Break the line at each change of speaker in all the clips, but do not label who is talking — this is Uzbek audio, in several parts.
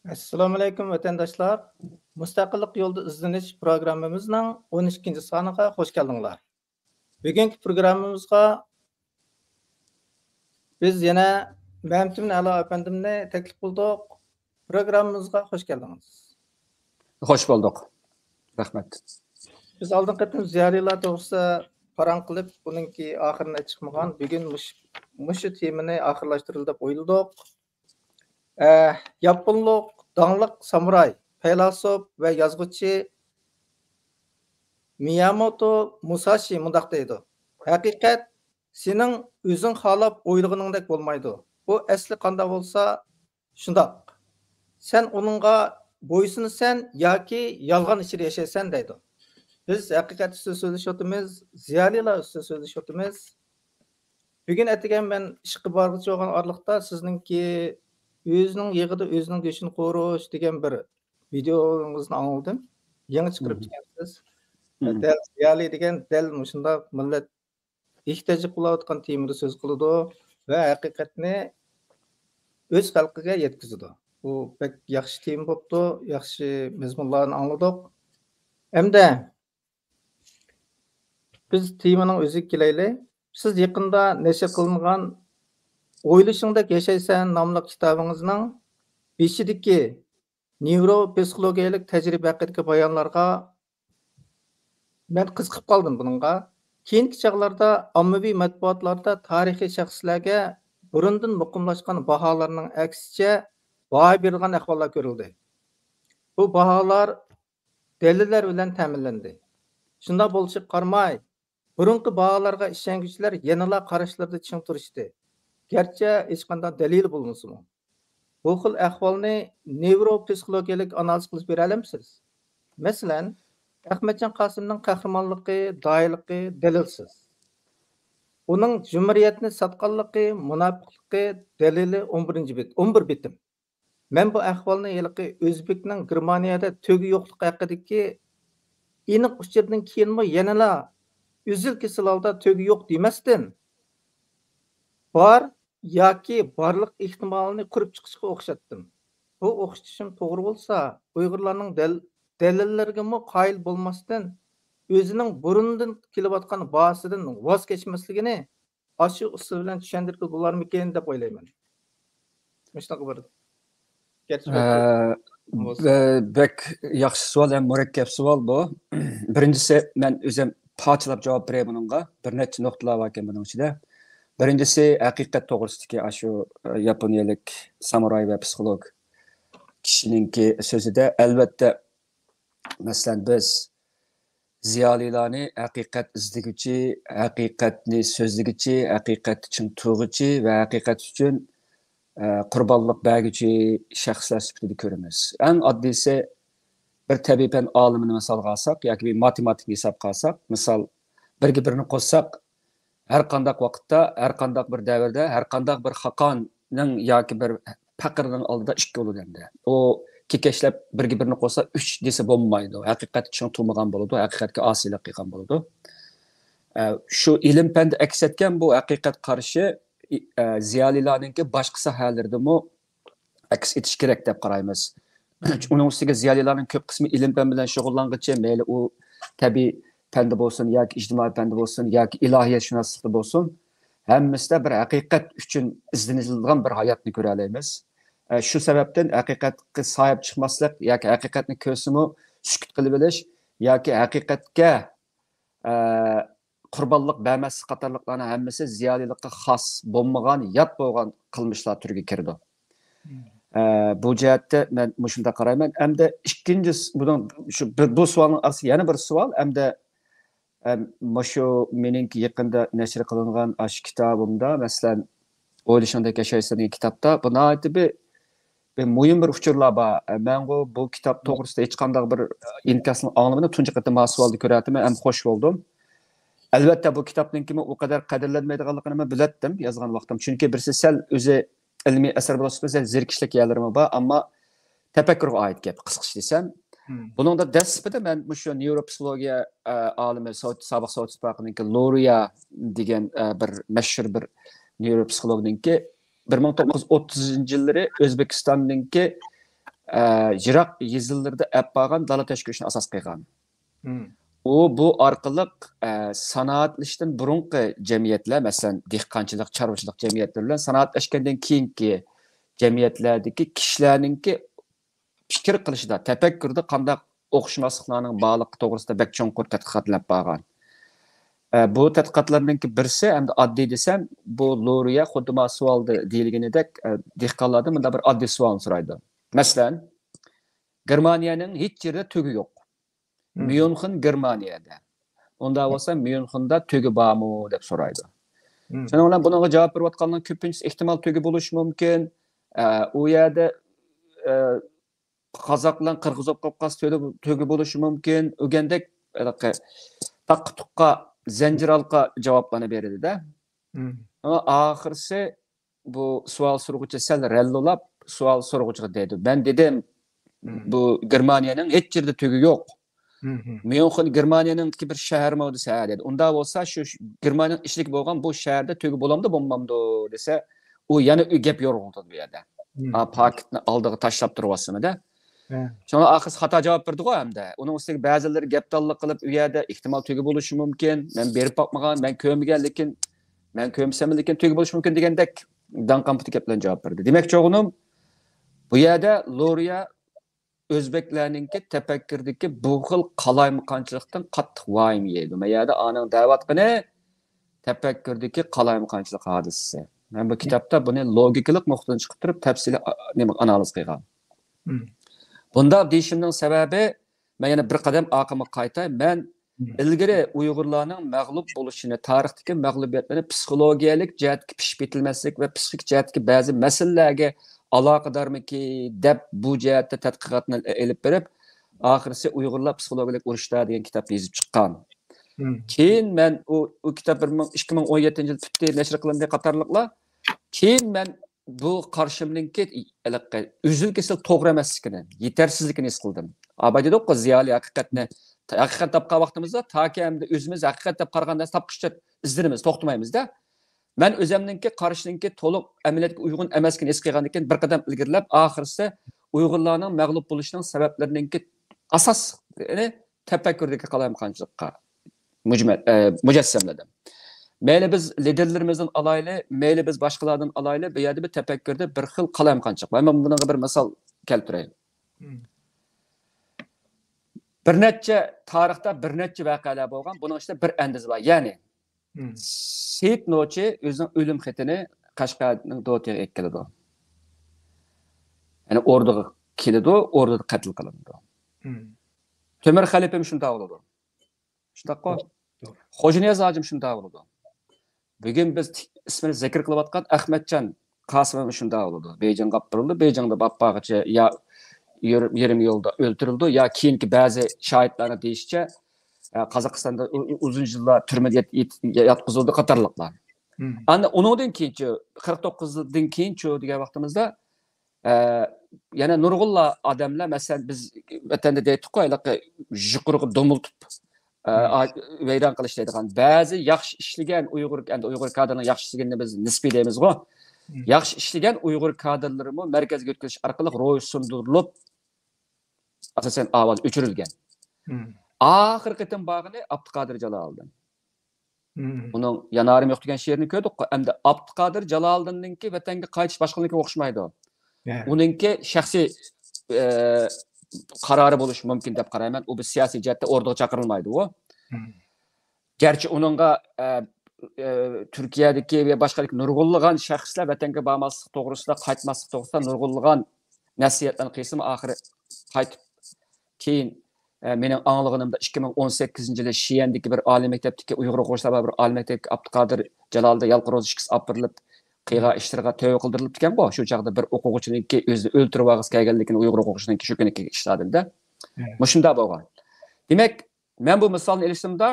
Assalomu alaykum vatandaşlar. Mustaqillik yolda izlanish programmamizning 12-soniga hoş geldinglar. Bugungi programmamizga biz yana Mehmet'in Ala efendimni taklif qildik. Programmamizga hoş geldiniz.
Hoş bulduk. Rahmet.
Biz oldin qatim ziyolilar to'g'risida parang qilib, buningki oxirini chiqmagan. Bugun mushu temani oxirlashtiril deb o'yladik. Yaponlik dаңlıq samuray, filosof ve yazgıcı Miyamoto Musashi mundaq deydi. Haqiqat sening o'zing xolab o'ylaganingdek bo'lmaydi. Bu asli qanday bo'lsa, shundoq. Sen uningga bo'ysunasan yoki yolg'on ichida yashaysan deydi. Biz haqiqat ustida so'zlashyapmiz, ziyolilar ustida so'zlashyapmiz. Bugun aytgan men ishqi borg'ichi bo'lgan orliqda sizningki özünün yığıda özünün göçünü qoruş degan bir videongizni angladim. Yangi chiqarib chiqarsiz. Dal ziyoli degan dal shunda millat ehtiyoji qilayotgan temada so'z qiladi va haqiqatni o'z xalqiga yetkazadi. Bu pek yaxshi tema bo'pti, yaxshi mazmunlarni angladik. Hamda biz temaning o'ziga kelaylik. Siz yaqinda nashr qilingan O'ylashingdek yashaysan nomli kitobingizning beshidagi nevropsixologiyalik tajriba haqidagi bayonlarga men qiziqib qoldim buningga. Keyingi chaqlarda ommaviy matbuotlarda tarixiy shaxslarga burundan muqimlashgan baholarning aksicha baho berilgan ahvollar ko'rildi. Bu baholar dalillar bilan ta'minlandi. Shunda bo'lishiga qaramay, burungi baholarga ishonguchilar yanada qarashlarda ching turishdi. Gerçi hech qanday dalil bo'lmasimi? Bu xil ahvolni nevropsixologiyalik analiz qilib bera olamsiz? Masalan, Ahmadjon Qosimning qahramonligi, doirligi dalilsiz. Uning jumuriyatni satqanligi, munofiqligi dalili 11 bitim. Men bu ahvolni yilqi O'zbekning Germaniyada to'gi yo'qligi haqidagi aniq uchurdan keyinmi yanala uzil kesil holda to'gi yo'q demasdan bor yoki barliq ehtimolini qurib chiqishga o'xshatdim. Bu o'xshatishim to'g'ri bo'lsa, Uyg'urlarning dalillariga qoyil bo'lmasdan o'zining burundan kelayotgan bahosidan voz kechmasligini shu usul bilan tushuntirib bo'larmikin deb o'ylayman. Shunaqa bir
bek yaxshi savol ham murakkab savol bu. Birinchisi men o'zim parchalab javob beray buningga. Bir necha nuqtalar bor ekan buning ichida. Birincisi haqiqat to'g'risidagi shu yaponiyalik samuray va psixolog kishininki so'zida albatta masalan biz ziyolilarni haqiqat izlaguvchi, haqiqatni so'zlaguvchi, haqiqat uchun tug'uvchi va haqiqat uchun qurbonlik berguvchi shaxslar sifatida ko'ramiz. Eng oddiysi bir tabiiy fan olimini misolga olsak yoki bir matematik hisob qilsak, misol birga birini qo'shsak her qandaq vaqtda, her qandaq bir davrda, her qandaq bir xaqonning yoki bir faqirning oldida 2 bo'ladi endi. O kekeshlab birga birini qo'shsa 3 desa bo'lmaydi. Haqiqat uchun turmagan bo'ladi, haqiqatga osiylik qilgan bo'ladi. Shu ilm fanda aks etgan bu haqiqat qarashi ziyolilarningki boshqa sohalardami aks etish kerak deb qaraymiz. Uning ustiga ziyolilarning ko'p qismi ilm fan bilan shug'ullanguncha, mayli u tabiiy fanda bo'lsin yoki ijtimoiy fanda bo'lsin yoki ilohiyatshunaslikda bo'lsin, hammasida bir haqiqat uchun izlaniladigan bir hayotni ko'ra olamiz. Shu sababdan haqiqatga sahib chiqmaslik yoki haqiqatni ko'rsimi sukut qilib olish yoki haqiqatga qurbonlik bermaslik qatorliqlarning hammasi ziyolilikqa xos bo'lmagan, yot bo'lgan qilmishlar turiga kirdi. Bu jihatda men shunday qarayman. Hamda ikkinchi bu savolning asli yana bir savol, hamda shu meningki yaqinda nashr qilingan shu kitobimda, masalan, O'ylashingdek yashaysan degan kitobda buni aytib bir muhim bir uchurlar bor. Men bu kitob to'g'risida hech qanday bir inkasni anglamadim. Tunji qatim bu savolni ko'rdim, ham xush bo'ldim. Albatta bu kitobninki o kadar qadrlanmaydiganligini men bilatdim yozgan vaqtim. Chunki birisi sal o'zi ilmiy asar bo'lsa, sal zerikishlik yerlari bor, ammo tafakkurga oid gap, qisqacha desam. Bunun da dastlabida men shu neuropsixologiya olimi sobiq Sovet Ittifoqininki Luria degan bir mashhur bir neuropsixologninki 1930-yillari O'zbekistondagi yiroq yezillarda olib borgan dala tashkilotini asos qilgan. U bu orqali sanoatlashdan burungi jamiyatlar, masalan, dehqonchilik, chorvachilik jamiyatlari bilan sanoatlashgandan keyingi jamiyatlardagi kishilarningki fikr qilishida, tafakkurda qanday o'xshashmasliklarning bog'liq to'g'risida bak cho'nqur tadqiqotlar bo'lgan. Bu tadqiqotlarning birisi, hamda oddiy desam, bu Luria xuddi ma savolda deyilganidek dehqonlardan bunda bir oddiy savol so'raydi. Masalan, Germaniyaning hech yerda tugi yo'q. Myunxen Germaniyada. Unda bo'lsa Myunxenda tugi bormi deb so'raydi. Shuning bilan bunga javob berayotganlar ko'pincha ehtimol tugi bo'lishi mumkin. U yerda qozoqlar qirg'iz bo'lib qolsa tugi bo'lishi mumkin. O'gandek taqqa zanjiralqa javoblarni beradi-da. Ama oxirisi bu savol so'rg'uchi sal rallolab savol so'rg'uchiga dedi. Ben dedim bu Germaniyaning hech yerda tugi yo'q. Myunxen Germaniyaning bir shahar mı desa dedi. Unda bo'lsa shu Germaniyaning ishlik bo'lgan bu shaharda tugi bo'lamdi, bo'lmamdi desa, u yana gap yo'rg'ildi bu yerda. Paketni oldiga tashlab turibsizmi-da? Sonra axir xato javob berdi-ku hamda. Uning ustiga ba'zilari gapdonlik qilib, u yerda ehtimol tugi bo'lishi mumkin. Men berib boqmagan, men ko'rmagan, lekin men ko'msam lekin tugi bo'lishi mumkin degandek danqamputi gap bilan javob berdi. Demak, çoğunum bu yerda Luria Özbeklarninki tafakkuridagi bu xil qalaymaqonchilikdan qattiq vayim yeydi. Bu yerda aning da'vatqini tafakkurdagi qalaymaqonchilik hodisasi. Men bu kitobda buni logikalik nuqtadan chiqib turib tafsiliy analiz qilgan. Bunda deyishimning sababi, men yana bir qadam orqaga qaytay. Men ilgari Uyg'urlarning mag'lub bo'lishini, tarixdagi mag'lubiyatlarni psixologiyalik jihatga pishib etilmaslik va psixik jihatga ba'zi masalalarga aloqadormiki deb bu jihatda tadqiqotni elib berib, oxirisi Uyg'urlar psixologiyalik urushlar degan kitobni yozib chiqqan. Keyin men u kitob 2017-yil tutdi nashr qilindi qatorliqlar. Keyin men bu qarshimninki uzil kesil to'g'ri emasligini, yetersizligini his qildim. Abadi do'q ziyoli haqiqatni haqiqat topgan vaqtimizda toki hamda o'zimiz haqiqat deb qaraganda topqishcha izdirimiz, to'xtamaymiz-da. Men o'zimninki qarshimninki to'liq amaliyotga uyg'un emasligini his qilgan ekan, bir qadam ilgirlab, oxirida Uyg'urlarning mag'lub bo'lishining sabablarininki asos, ya'ni tafakkurdagi qalaymaqonchilikqa mujassamladim. Mayli biz liderlerimizden alaylı, mayli biz başkalardan alaylı, bu yerda bir tefekkürde bir xil qalaymaqonchilik. Ben bunga bir misol keltireyim. Bir necha tarixda bir necha voqealar bo'lgan, buning ichida bir andiz bor. Ya'ni Seyit Nochi o'zining o'lim xatini Qashqarning do'tiga ekkiladi. Ya'ni orduga keladi, orduda qatl qilindi. Temir Xalifam shunday bo'ldi. Shundaqqa Xo'janiyaz hojim shunday bo'ldi. Bugün biz ismini zikr qilayotgan Ahmadjon Qosimov shunday bo'ldi. Beyjingga olib borildi. Beyjingda bappag'icha ya yerim yo'lda o'ldirildi, ya keyingi ba'zi shohidlarni deyishicha Qozog'istonda uzun yillar turmada yotqizildi qatorliqlar. Ana undan keyinchi 49 yildan keyinchi degan vaqtimizda yana nurg'unlar odamlar, masalan biz vatanda deydik-ku, yuqoriga domiltib vayron qilish deydigan ba'zi yaxshi ishlagan Uyg'ur kadrning yaxshi ishlaganini biz nisbiy deymiz-ku. Yaxshi ishlagan Uyg'ur kadrlarimi markazga o'tkazish orqali ro'y sundirilib, asosan ovoz o'chirilgan. Oxirgi qitim bag'ini Abduqodir Jaloliddin. Uning yanarim yo'q degan she'rini ko'rdik-ku. Endi Abduqodir Jaloliddinninki vatanga qaytish boshqalarga o'xshamaydi. Uningki shaxsiy qarori bo'lishi mumkin deb qarayman. U bir siyosiy jihatda orduga chaqirilmaydi u. Gerçi onunla Türkiye'deki ve başka nurgulluğun şahslar vatanga bormaslik to'g'risida, qaytmaslik to'g'risida nurgulluğun nasihatlarni qilsam, oxiri qaytib keyin mening anglag'animda 2018-yili Şiyendagi bir oliy maktabdagi Uyg'ur o'quvchilar bir oliy maktabga Abduqodir Jaloliddin yalqiroz ishkis olib berilib, qiyga ishtirga tövbe qildirilib ekan bu. Shu chaqda bir o'quvchininki o'zini o'ltirib olg'is kelganligini Uyg'ur o'quvchininki shu kuni ishladimda. Mushunda bo'lgan. Demak, men bu misolni elishimda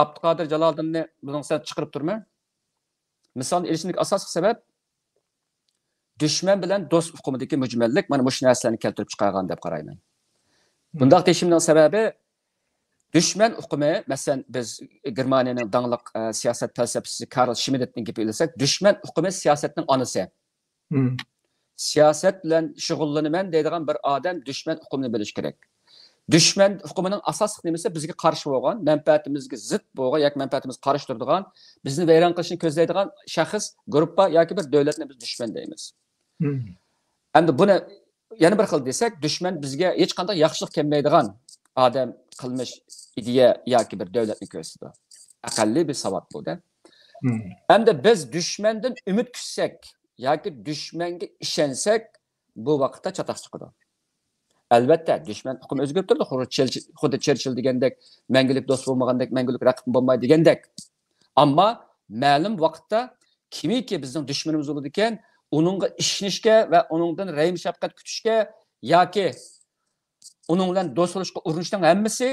Abduqodir Jaloliddinni bundan sen chiqarib turma. Misolni elishimdagi asosiy sabab dushman bilan do'st hukumidagi mujmallik, mana bu narsalarni keltirib chiqargan deb qarayman. Bundaq deşimning sababi düşman hukumi, mesela biz Germaniyaning dаңlıq siyasat felsefesi Karl Schmitt'ning gibi bilsek, düşman hukumi siyasetning anısı. Siyaset bilan shug'ullanaman deydigan bir odam düşman hukmini bilish kerak. Düşman hukumining asosli nimasi bizga qarshi bo'lgan, manfaatimizga zid bo'lgan yoki manfaatimizni qarshi turadigan, bizni vayron qilishni ko'zlaydigan shaxs, gruppa yoki bir davlatni biz dushman deymiz. Endi buni yana bir xil desak, dushman bizga hech qanday yaxshilik kelmaydigan odam, qilmish, ideya yoki bir davlatni ko'rsatadi. Aqalli bir savod bu-da. Endi biz dushmandan umid kutsak yoki dushmanga ishonsak, bu vaqtda chatoq chiqadi. Albatta, dushman hukm o'zgarib turdi. Xuddi Churchill degandek, mangulik do'st bo'lmagandek, mangulik raqib bo'lmaydi degandek. Ammo ma'lum vaqtda kimiki bizning dushmanimiz bo'ladi ekan, uningga ishonishga va uningdan rahim shafqat kutishga yoki uning bilan do'st bo'lishga urinishning hammasi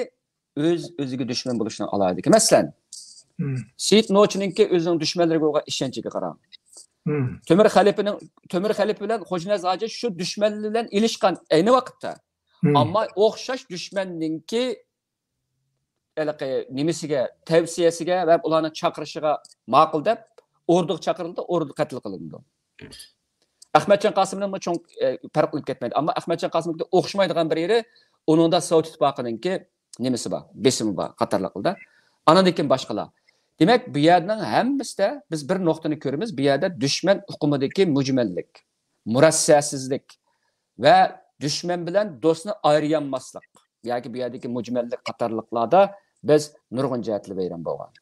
o'ziga dushman bo'lishdan oladi ekan. Masalan, Seyit Nochininki o'zining dushmanlariga bo'lgan ishonchiga qarang. Temir Xalifa bilan Xo'janaz Hoji shu dushman bilan ilishgan ayni vaqtda. Ammo o'xshash dushmanninki nimasiga, tavsiyasiga va ularni chaqirishiga ma'qul deb o'rdiga chaqirildi, o'rdi qatl qilindi. Ahmadjon Qosimning cho'ng farq qilib ketmaydi. Ammo Ahmadjon Qosimga o'xshamaydigan bir yeri uningda Sovet ittifoqininki nimasi bor, besimi bor, qatorliqda. Anadan keyin boshqalar. Demek bu yerning hammasida biz bir nuqtani ko'ramiz. Bu yerda dushman hukumidagi mujmallik, murassasizlik va dushman bilan do'stni ayriyanmaslik yoki bu yerdagi mujmallik qatorliqlarda biz nurg'un jihatli bayram bo'lgan.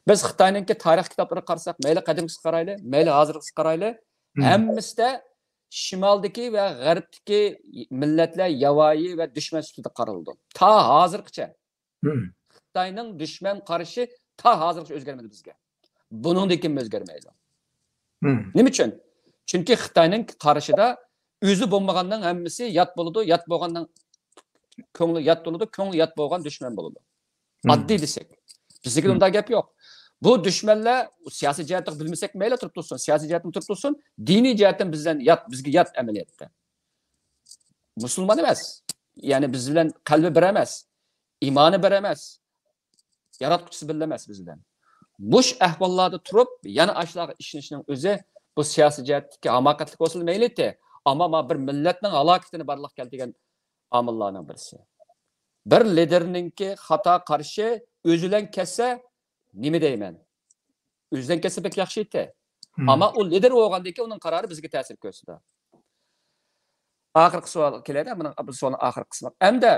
Biz Xitoyninki tarix kitoblariga qarasak, mayli qadimgisi qarayli, mayli hozirgisi qarayli, hammasida shimoldagi va g'arbdagi millatlar yavoyi va dushman ustida qaraldi. Ta hozirgacha. Xitoyning dushman qarashi ta hozirgacha o'zgarmadi bizga. Buningdan keyin o'zgarmaydi. Nima uchun? Chunki Xitoyning qarashida o'zi bo'lmagandan hammasi yot bo'ladi, yot bo'lgandan ko'ngli yot bo'ladi, ko'ngli yot bo'lgan dushman bo'ladi. Oddiy desak. Bizga unda gap yo'q. Bu dushmanlar siyosiy jihatdan bilmasak mayli turib tursin, siyosiy jihatdan turib tursin, diniy jihatdan bizdan yot, bizga yot amaliyotda. Musulmon emas. Ya'ni biz bilan qalbi bir emas, iymoni bir emas. Yaratquchisi bilinmas bizdan. Mush ahvollarda turib, yana ashlarga ishonishning o'zi bu siyosiy jihatdagi hamoqatlik bo'lsa mayli-te, ammo bir millatning halokatini barliq keltirgan omillarning birisi. Bir liderninki xato qarshi o'zidan kelsa, nima deyman? O'zidan kelsa pek yaxshi edi. Ammo u lider bo'lgandiki, uning qarori bizga ta'sir ko'rsatadi. Oxirgi savol keladi, mana bu savolning oxirgi qismi. Hamda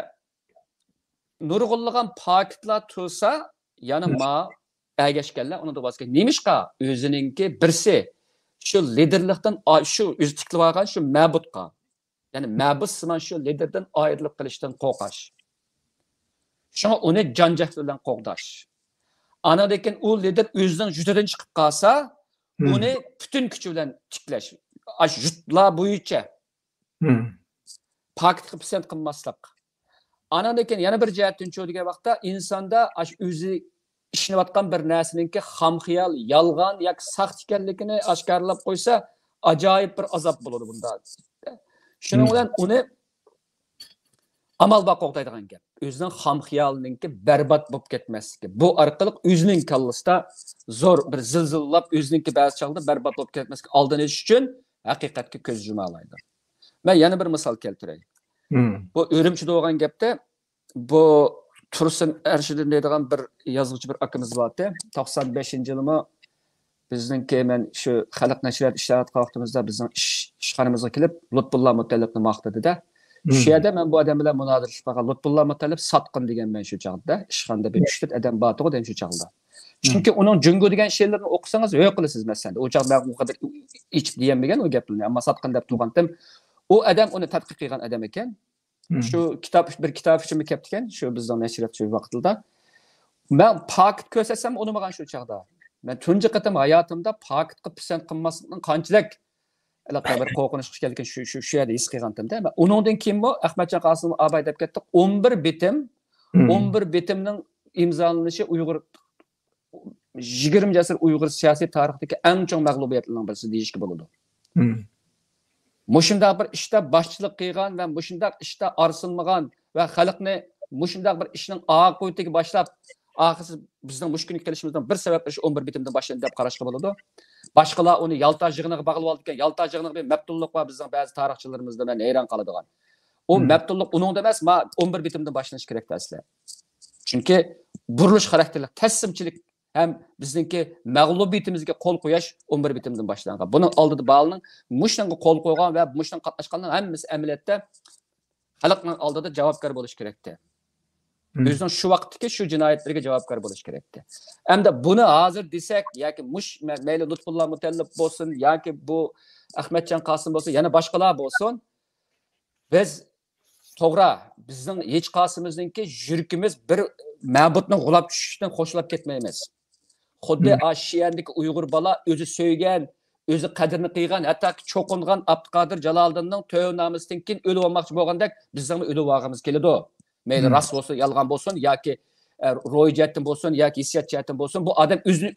nurg'unlagan paketlar tursa, yana ma agashganlar uni davosga nemishqa o'zininki birsi shu liderlikdan shu o'zi tiklib olgan shu ma'budqa, ya'ni ma'bud siman shu liderdan ayrilib qilishdan qo'rqash. Shunga uni janjahd bilan qo'g'dash. Anadan keyin u lider o'zining judadan chiqib qolsa, uni butun kuchi bilan tiklash. Ash jutlar bo'yicha paket qilib qilmaslik. Anadan keyin yana bir jihatdan cho'digan vaqtda insonda o'zi ishlayotgan bir narsaninki xam xiyol, yolg'on yoki saxt ekanligini oshkorlab qo'ysa, ajoyib bir azob bo'ladi bunda. Shuning bilan uni amalga qo'g'daydigan gap. O'zining xam xiyolininki barbod bo'lib ketmasligi. Bu orqali o'zining kallasida zo'r bir zilzillab o'zininki ba'zi chog'da barbod bo'lib ketmasligi oldini olish uchun haqiqatga ko'z yuma oladi. Men yana bir misol keltiray. Bu Urumchida bo'lgan gapda bu Tursun Ershidin deydigan bir yozuvchi bir akamiz bordi. 95-yilmi bizningki men shu xalq nashriyat ishlari vaqtimizda bizning ishxonamizga kelib Lutfullo Mutallibni maqtadi-da. Shu yerda men bu odam bilan munoziralashib qolgan. Lutfullo Mutallib sotqin degan men shu chaqda ishxonada bir 3 odam bor edi shu chaqda. Chunki uning jungo degan she'rlarini o'qisangiz yo'q qilasiz masalan. O chaqda u qadar ichib deyanmagan o gaplarni, ammo sotqin deb turgandim. O adam uni tadqiq qilgan odam ekan. Şu bir kitap için mi kelibdi ekan, shu bizning nashriyat shu vaqtida. Men paket ko'rsetsam unutmagan shu chaqda. Men tunji qatam hayotimda paketga pisand qilmaslikning qanchalik bir qo'rqinish ekanligini shu yerda his qilgandim-da. Uningdan keyin bu Ahmadjon Qosim abay deb ketdi. 11 bitimning imzolanishi Uyg'ur 20 asr Uyg'ur siyosiy tarixidagi eng chong mag'lubiyatlarning birisi deyishga bo'ladi. Mushunda bir ishda boshchilik qilgan va mushunda ishda arsilmagan va xalqni mushundaq bir ishning oq qo'yitiga boshlab oxirisi bizning mush kunga kelishimizdan bir sabab shu 11 bitimdan boshlanadi deb qarashga bo'ladi. Boshqalar uni Yalta yig'iniga bog'lab oldi ekan. Yalta yig'iniga bir mabdullik va bizning ba'zi tarixchilarimizda men hayron qoladigan. O mabdullik uningda emas, 11 bitimdan boshlanish kerak asli. Chunki burilish xarakterli taslimchilik ham bizningki mag'lubiyatimizga qo'l qo'yish 11 bitimdan boshlangan. Buning oldida Balning mushunga qo'l qo'ygan va mushunga qatnashganlar hammasi amaliyotda xalqning oldida javobgar bo'lish kerakdi. O'zining shu vaqtdagi shu jinoyatlarga javobgar bo'lish kerakdi. Hamda buni hozir desak yoki mush mayli Lutfulloh Mutallib bo'lsin yoki bu Ahmadjon Qosim bo'lsin, yana boshqalar bo'lsin, biz to'g'ri bizning hech qasimizninki yurkimiz bir ma'budning g'ulab tushishdan xo'shlab ketmaymiz. Xuddi Ashiyandagi Uyg'ur bola o'zi so'ygan, o'zi qadrini qilgan, hatto cho'qingan Abduqodir Jaloliddinning to'ynamasdan keyin o'lib olmoqchi bo'lgandek bizning o'lib olg'imiz keladi. Mayli rost bo'lsin, yolg'on bo'lsin yoki ro'yjatdan bo'lsin yoki hissiyatdan bo'lsin, bu odam o'zini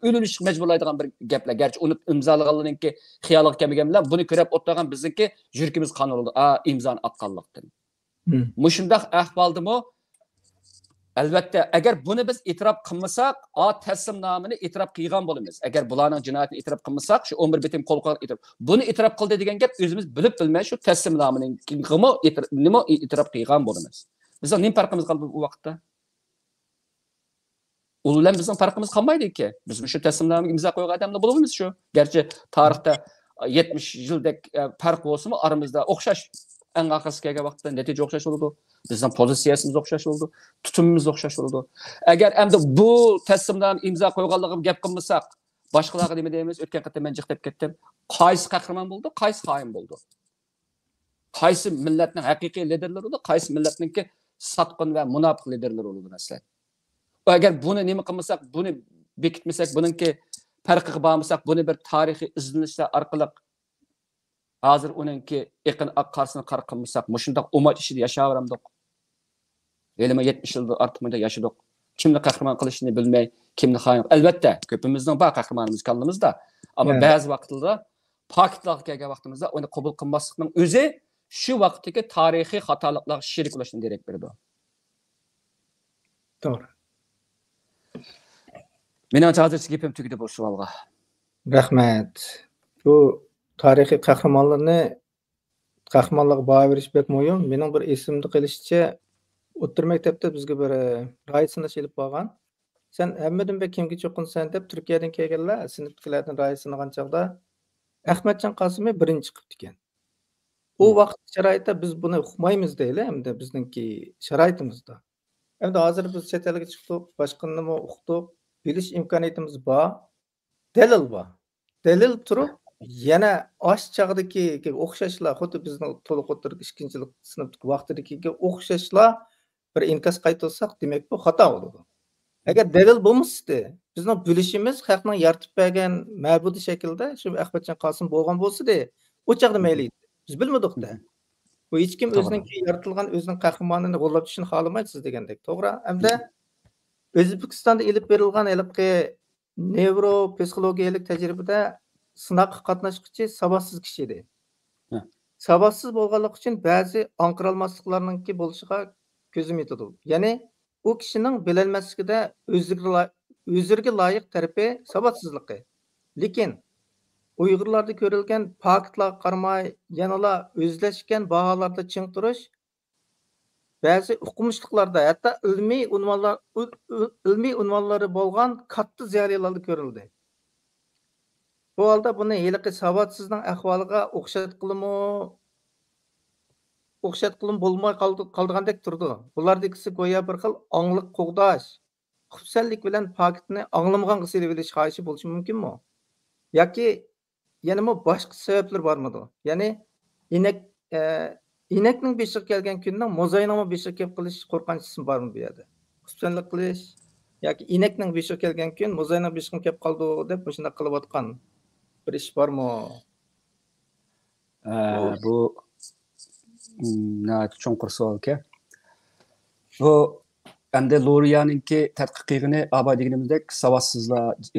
o'lilish majburlaydigan bir gaplar. Garchi uni imzolaganlarningki xiyoliga kelmagan bilan buni ko'rib o'tgan bizningki yurkimiz qon oldi. Imzoni atqanlikdan. Mushundaq ahvoldimi? Albatta, agar buni biz e'tirof qilmasak, taslimnomini e'tirof qilgan bo'lamiz. Agar bularning jinoyatini e'tirof qilmasak, shu 11 bitim qo'l qo'ygan e'tirof. Buni e'tirof qildi degan gap o'zimiz bilib bilmay shu taslimnomining nima e'tirof qilgan bo'lamiz. Bizning nima farqimiz qoldi bu vaqtda? Ular bizning farqimiz qolmaydi-ki. Biz shu taslimnomiga imzo qo'ygan odamlar bo'lamiz shu. Garchi tarixda 70 yildek farq bo'lsa-mu, aramizda o'xshash en arkası kelgan vaqtda natija o'xshash bo'ldi. Bizning pozitsiyamiz o'xshash bo'ldi, tutumimiz o'xshash bo'ldi. Agar endi bu taslimnomani imzo qo'yganligim gap qilmasak, boshqalarga nima deymiz? O'tgan qatda men jiqtab ketdim. Qaysi qahramon bo'ldi, qaysi xoin bo'ldi? Qaysi millatning haqiqiy liderlari bo'ldi, qaysi millatningki satqin va munofiq liderlari bo'ldi masalan. Agar buni nima qilmasak, buni bekitmasak, buningki farqiga bormasak, buni bir tarixiy izlanishlar orqali hozir uningki yaqin qarsini qarq qilmasak, mushundaq ummat ishida yashayveramdik. 70 yilda ortiqmada yashadik. Kimni qahramon qilishini bilmay, kimni xoin. Albatta, ko'pimizning bor qahramonimiz kallimizda, ammo ba'zi vaqtlarda pakitlarga kelgan vaqtimizda uni qabul qilmaslikning o'zi shu vaqtdagi tarixiy xatoliklarga sherik bo'lishdan derak berdi.
To'g'ri.
Mening hozircha gapim tugadi bu savolga.
Rahmat. Bu tarixiy qahramonlarga baho berish bek muhim. Mening bir esimda qilishcha o'rta maktabda bizga bir raisini ilib borgan. Sen hammadan bek kimga cho'qinsan deb Turkiyadan kelganlar sinfdagilardan raisini olgan chog'da Ahmadjon Qosimov birinchi chiqibdi ekan. U vaqt sharoitda biz buni uqmaymiz deyli, hamda bizningki sharoitimizda. Hamda hozir biz chet elga chiqdik, boshqa nima uqdik, bilish imkoniyatimiz bor. Dalil bor. Dalil turib yana osh chog'dagi o'xshashlar, xuddi bizning to'liq o'tirib 2-sinf sinfdagi vaqtdagi o'xshashlar bir inkas qaytarsak, demak bu xato bo'ladi. Agar dalil bo'lmasa, bizning bilishimiz xalqning yaratib bergan ma'budi shaklda shu Ahmadjon Qosim bo'lgan bo'lsa-da, o chog'da mayli. Biz bilmadik-da. Bu hech kim o'zining yaratilgan o'zining qahramonini qo'llab tushishni xolamaysiz degandek. To'g'ri? Hamda O'zbekistonda ilib berilgan ilqi nevropsixologiyalik tajribada sınaqqa qatnaşqıcı savadsız kishi edi. Savadsız bo'lganligi uchun ba'zi anqiralmasliqlarningki bo'lishiga ko'zim yetadi. Ya'ni u kishining bilolmasligida o'ziga loyiq tarafi savadsizligi. Lekin Uyg'urlarda ko'rilgan faktlarga qaramay, yanala o'zlashgan baholarda ching turish ba'zi o'qimishliqlarda hatto ilmiy unvonlari bo'lgan katta ziyolilarda ko'rildi. Bu holda buni heliqi savadsizning ahvoliga o'xshatqilib bo'lmay qoldigandek turdi. Bulardagisi go'yo bir xil ongliq qo'g'dash, xufisallik bilan faktni anglamagan qilib bilish xohishi bo'lishi mumkinmi? Yoki yana boshqa sabablar bormidi? Ya'ni inakning beshiga kelgan kunning mo'zayning beshiga kelib qilish qo'rqinchisi bormi bu yerda? Xufisallik qilish yoki inakning beshiga kelgan kun mo'zayning beshiga kelib qoldi deb shunday qilayotgan bir ish bormi?
Bu chunqur savol-ku. Bu endi Luriyaninki tadqiqini abay deganimizdek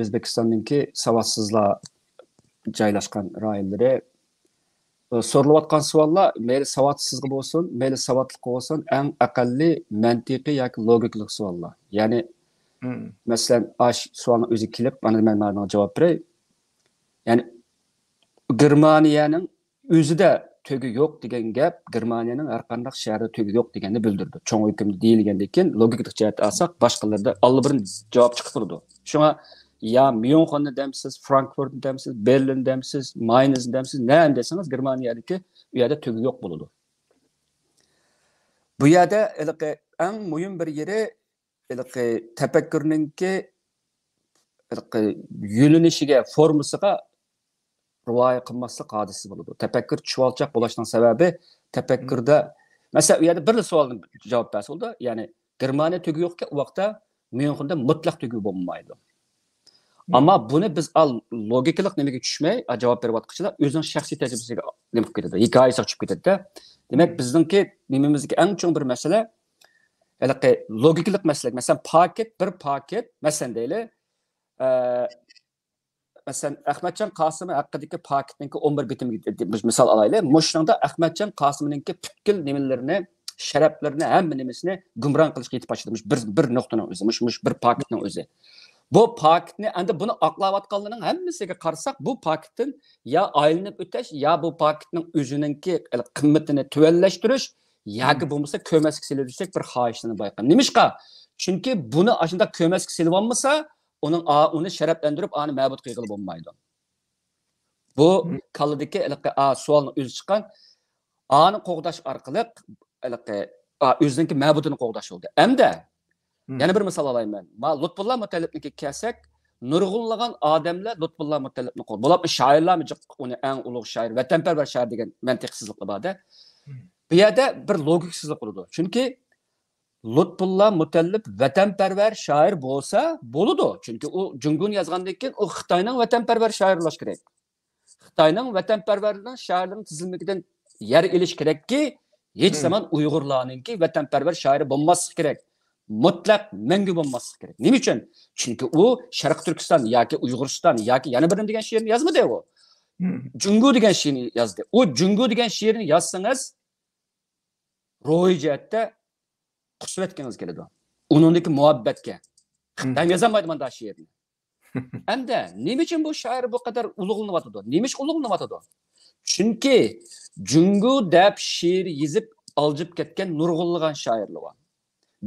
O'zbekistonninki savadsizlar joylashgan rayonlari so'ralayotgan savollar mayli savodsizlik bo'lsin, mayli savodlik bo'lsin, eng aqalli mantiqiy yoki logiklik savollar. Ya'ni masalan, savolni o'zi kelib, mana men javob beray. Ya'ni Germaniyaning o'zida tügü yo'q degan gap Germaniyaning har qanday shaharda tügü yo'q deganni bildirdi. Cho'ng hukm deyilgandan keyin logik jihatdan olsak, boshqalarda allabirni javob chiqib turdi. Shunga ya Myunxenni demsiz, Frankfurtni demsiz, Berlin demsiz, Mainzni demsiz, nima desangiz Germaniyadagi u yerda tügü yo'q bo'ladi. Bu yerda eng muhim bir yeri tafakkurninki yo'linishiga, formasiga rivoya qilmaslik hodisi bo'ladi. Tafakkur chuvalchaq bo'lishning sababi tafakkurda mesela u yerda bir savolni javob bersa bo'ldi. Ya'ni Germaniya tügü yo'qki, u vaqtda Myunxenda mutlaq tügü bo'lmaydi. Ama bunu biz logikalik nimaga tushmay javob beryapotganlar o'zining shaxsiy tajribasiga nima qilib ketadi, hikoyasiga chiqib ketadi. Demak, bizningki nimamizga eng chong bir masala logikalik masala. Masalan, bir paket, masalan deyli, masalan Ahmadjon Qosimov haqidagi paketninki 11 bitimiga misol alaylik. Mushunda Ahmadjon Qosimovninki butkul nimalarini, sharaflarini, hamma nimasini gumron qilishga yetib boshlamış bir nuqtaning o'zi, bir paketning o'zi. Bu paketni endi buni aqlayotganlarning hammasiga qarasak, bu paketdan ya aylanib o'tish, ya bu paketning o'zininki qimmatini tuvallashtirish, yoki bo'lmasa ko'masga silishlik bir xohishini bayqam. Nimishqa? Chunki buni ashunda ko'masga silib olmasa, uni sharaflantirib, ani ma'bud qilib bo'lmaydi. Bu kalladagi savolni o'zi chiqqan, ani qo'g'dash orqali o'zininki ma'budini qo'g'dash bo'ldi. Hamda yana bir misol olayman. Lutfullah Mutallibniki kelsak, nurg'unlagan odamlar Lutfullah Mutallibni qo'l. Bular shoirlarmi, uni eng ulug' shoir, vatanparvar shoir degan mantiqsizlik borda. Bu yerda bir logiksizlik bo'ladi. Chunki Lutfullah Mutallib vatanparvar shoir bo'lsa, bo'ladi. Chunki u Jungun yozgandan keyin u Xitoyning vatanparvar shoirlash kerak. Xitoyning vatanparvarlarning shoirlarining tizimidan yer elish kerakki, hech zaman Uyg'urlarningki vatanparvar shoiri bo'lmasligi kerak. Mutlaq mangu bo'lmasligi kerak. Nima uchun? Chunki u Sharq Turkiston yoki Uyg'uriston yoki yana birini degan she'rni yozmadi u. Jungu degan she'rni yozdi. U Jungu degan she'rni yozsangiz ro'y jihatda qusvatgingiz keladi. Uningdagi muhabbatga. Xitoy yozolmaydi mana she'rni. Endi nima uchun bu shoir bu qadar ulug'lanayotdi? Nima uchun ulug'lanayotdi? Chunki Jungu deb she'r yozib oljib ketgan nurg'unlagan shoirlar bor.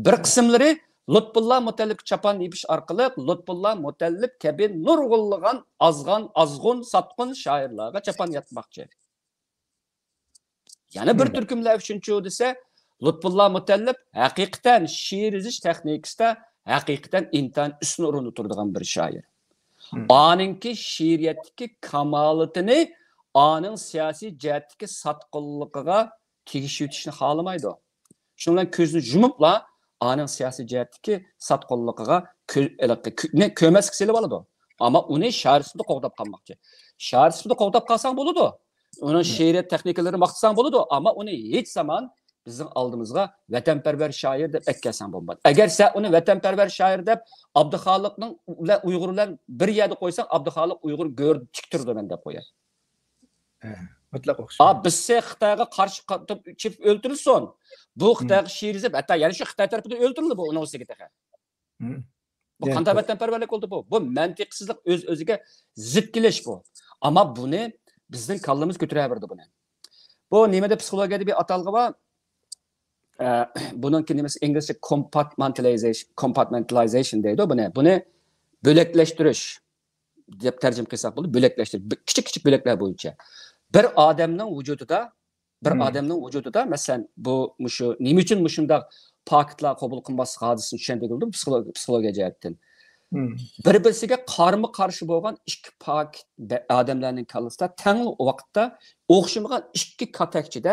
Bir qismlari Lutfullah Mutallib chapan yepish orqali Lutfullah Mutallib kabi nurg'unlagan azg'un satqun shoirlarga chapan yatmoqchi. Yana bir turkumlar uchunchi desa, Lutfullah Mutallib haqiqatan she'r yozish texnikasida haqiqatan intan ustun o'rinda turadigan bir shoir. Aninki she'riyatdagi kamolatini aning siyosiy jihatdagi satqinligiga tegishib o'tishni xohlamaydi. Shundan ko'zni yumibla aning siyosiy jihatdagi satqinligiga ko'masga silib oladi. Ammo uni shoir sifatida qo'g'dab qolmoqchi. Shoir sifatida qo'g'dab qolsang bo'ladi. Uning she'riyat texnikalarini maqtasang bo'ladi, ammo uni hech zaman bizning oldimizga vatanparvar shoir deb aytgan bo'lmaydi. Agar sen uni vatanparvar shoir deb Abduxoliqning Uyg'urlar bir yerda qo'ysang, Abduxoliq Uyg'ur go'r tik turdi men deb qo'yar.
Mutlaq o'xshaydi.
Biz Xitoyga qarshi chip o'ltirilsin. Bu Xitoyga she'r yozib, hatta yana shu Xitoy tarafidan o'ltirildi bu 18 daqiqa. Bu qanday vatanparvarlik bo'ldi bu? Bu mantiqsizlik o'z-o'ziga zid kelish bu. Ammo buni bizning kallamiz ko'taraverdi buni. Bu nimada psixologiyada bir atalg'i bor. Bunun kelimesi İngilizce compartmentalization deydi buni. Buni bölekleştirish deb tercüme qilsak bo'ladi. Bölekleştirish. Kichik bölekler bo'yicha. Bir odamning vujudida, masalan, bu shu nima uchun shunday paketlar qabul qilmaslik hodisasini tushuntirib bo'ldim psixologiya jihatdan. Bir-biriga qarshi bo'lgan ikki paket odamlarning kallasida teng vaqtda o'xshamagan ikki katakchida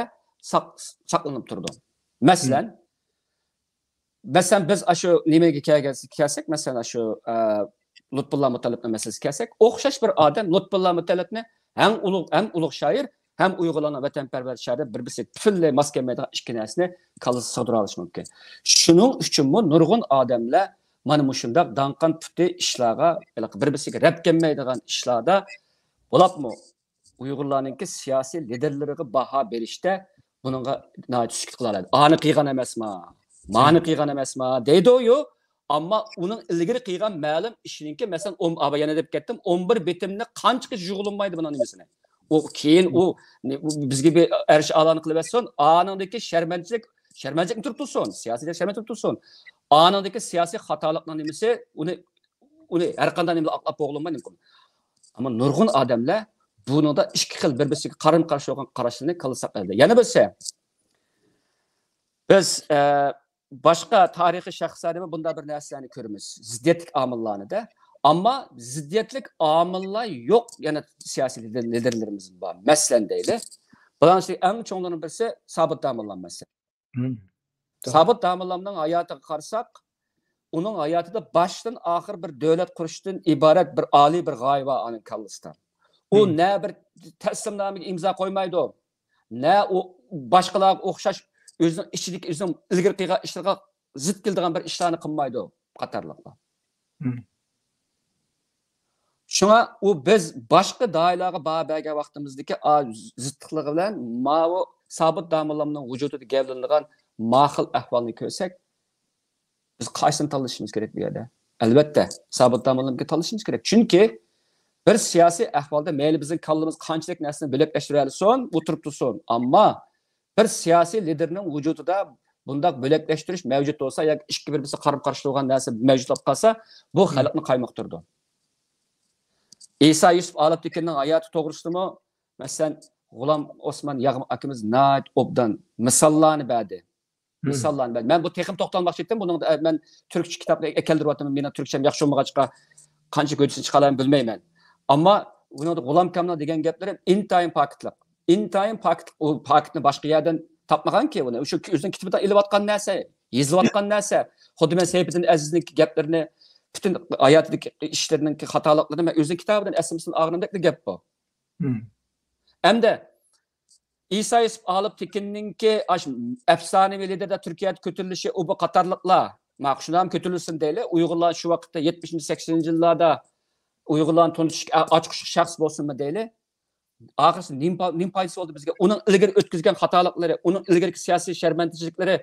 saqlanib turdi. Masalan, biz shu nimaga kelsak, masalan, shu Lutfullah Mutallibning masalasiga kelsak, o'xshash bir odam Lutfullah Mutallibni hem ulug' shoir, hem Uyg'urlarning vatanparvar shoiri bir-birisiga butunlay mos kelmaydigan ikki narsani kallasiga sig'dira olish mumkin. Shuning uchun nurg'un odamlar mana shunday danqan puti ishlarga bir-birisiga rab kelmaydigan ishlarda bo'libmi Uyg'urlarninki siyosiy liderlariga baho berishda buningga tushlik qiladi. Ani qilgan emasmi? Mani qilgan emasmi? Deydi-yu, ammo uning ilgari qilgan ma'lum ishininki, masalan, yana deb ketdim, 11 bitimni qancha yug'ilmaydi buning nimasini. O keyin u bizga bir erish alanı qilib etsin, anındaki şermençilik turtulsun, siyasi şermençilik turtulsun. Anındaki siyasi xatolikning nimasi, uni har qanday nimada aqlab bo'g'ilmaydi mumkin. Ama nurg'un odamlar buningda ikki xil bir-biriga qarama-qarshi bo'lgan qarashlarni qilsak edi. Yana bilsa, biz boshqa tarixiy shaxslarda bunda bir narsalarni ko'ramiz. Ziddiyetlik omillarida. Ama ziddiyetlik omillar yo'q, yana siyosiy liderlarimiz bor. Masalan deyli. Bularning eng cho'nglarining birisi Sobit Damollar masalasi. Sobit Damollarning hayotiga qarasak, uning hayotida boshdan oxir bir davlat qurishdan iborat bir oliy bir g'oya bor uning kallasida. U ne bir taslimnomaga imzo qo'ymaydi. Ne u boshqalarga o'xshash o'zining ichidagi o'zining ilgari qilgan ishlarga zid keladigan bir ishlarni qilmaydi qatorliqlar. Şuna u biz başqa dairələrə bərbərgə vaxtımızdakı ziddiqliyi bilan ma'u Sobit Damollarning vujudida gavlanadigan ma'qul ahvolni ko'rsak, biz qaysini tanlashimiz kerak bu yerda? Albatta, Sobit Damollarga tanlashimiz kerak. Chunki bir siyosiy ahvolda mayli bizning kallamiz qanchalik narsani bo'laklashtira olsin, o'tirib tursin, ammo bir siyosiy liderning vujudida bunday bo'laklashtirish mavjud bo'lsa yoki ikki bir-birisi qarab-qarshi bo'lgan narsa mavjud bo'lib qolsa, bu xalqni qaymoqtirdi. İsa Yusuf Alaptekinning hayoti to'g'risidami, masalan, G'ulom Osmon Yag'im akamiz nayt obdan misollarni berdi. Men bu texim to'xtalmoqchi edim. Buning men turkcha kitobni keltiryapman. Mening turkcham yaxshi bo'lmag'achqa qancha ko'chini chiqarayim bilmayman. Ammo buni G'ulom Kamno degan gaplari intayin paketliq. Intayin paket, o paketni boshqa yerdan topmaganki buni. O'sha o'zining kitobidan ilayotgan narsa, yozilayotgan narsa. Xuddi men Seyfiddin Azizning gaplarini bütün hayatdagi ishlarining xatoliklarini men o'zining kitobidan aslimsin og'rimdagi gap bu. Hamda İsa Yusuf Alaptekinninki afsonaviy liderda Turkiyada ko'tarilishi u bu qatorliqlar maqshunam ko'tarilsin deyli. Uyg'urlar shu vaqtda 70-80-yillarda Uyg'urlarni tunishga ochiq shaxs bo'lsinmi deyli. Oxirisi nim foydasi oldu bizga. Uning ilgari o'tkazgan xatoliklari, uning ilgari siyosiy sharmandachiliklari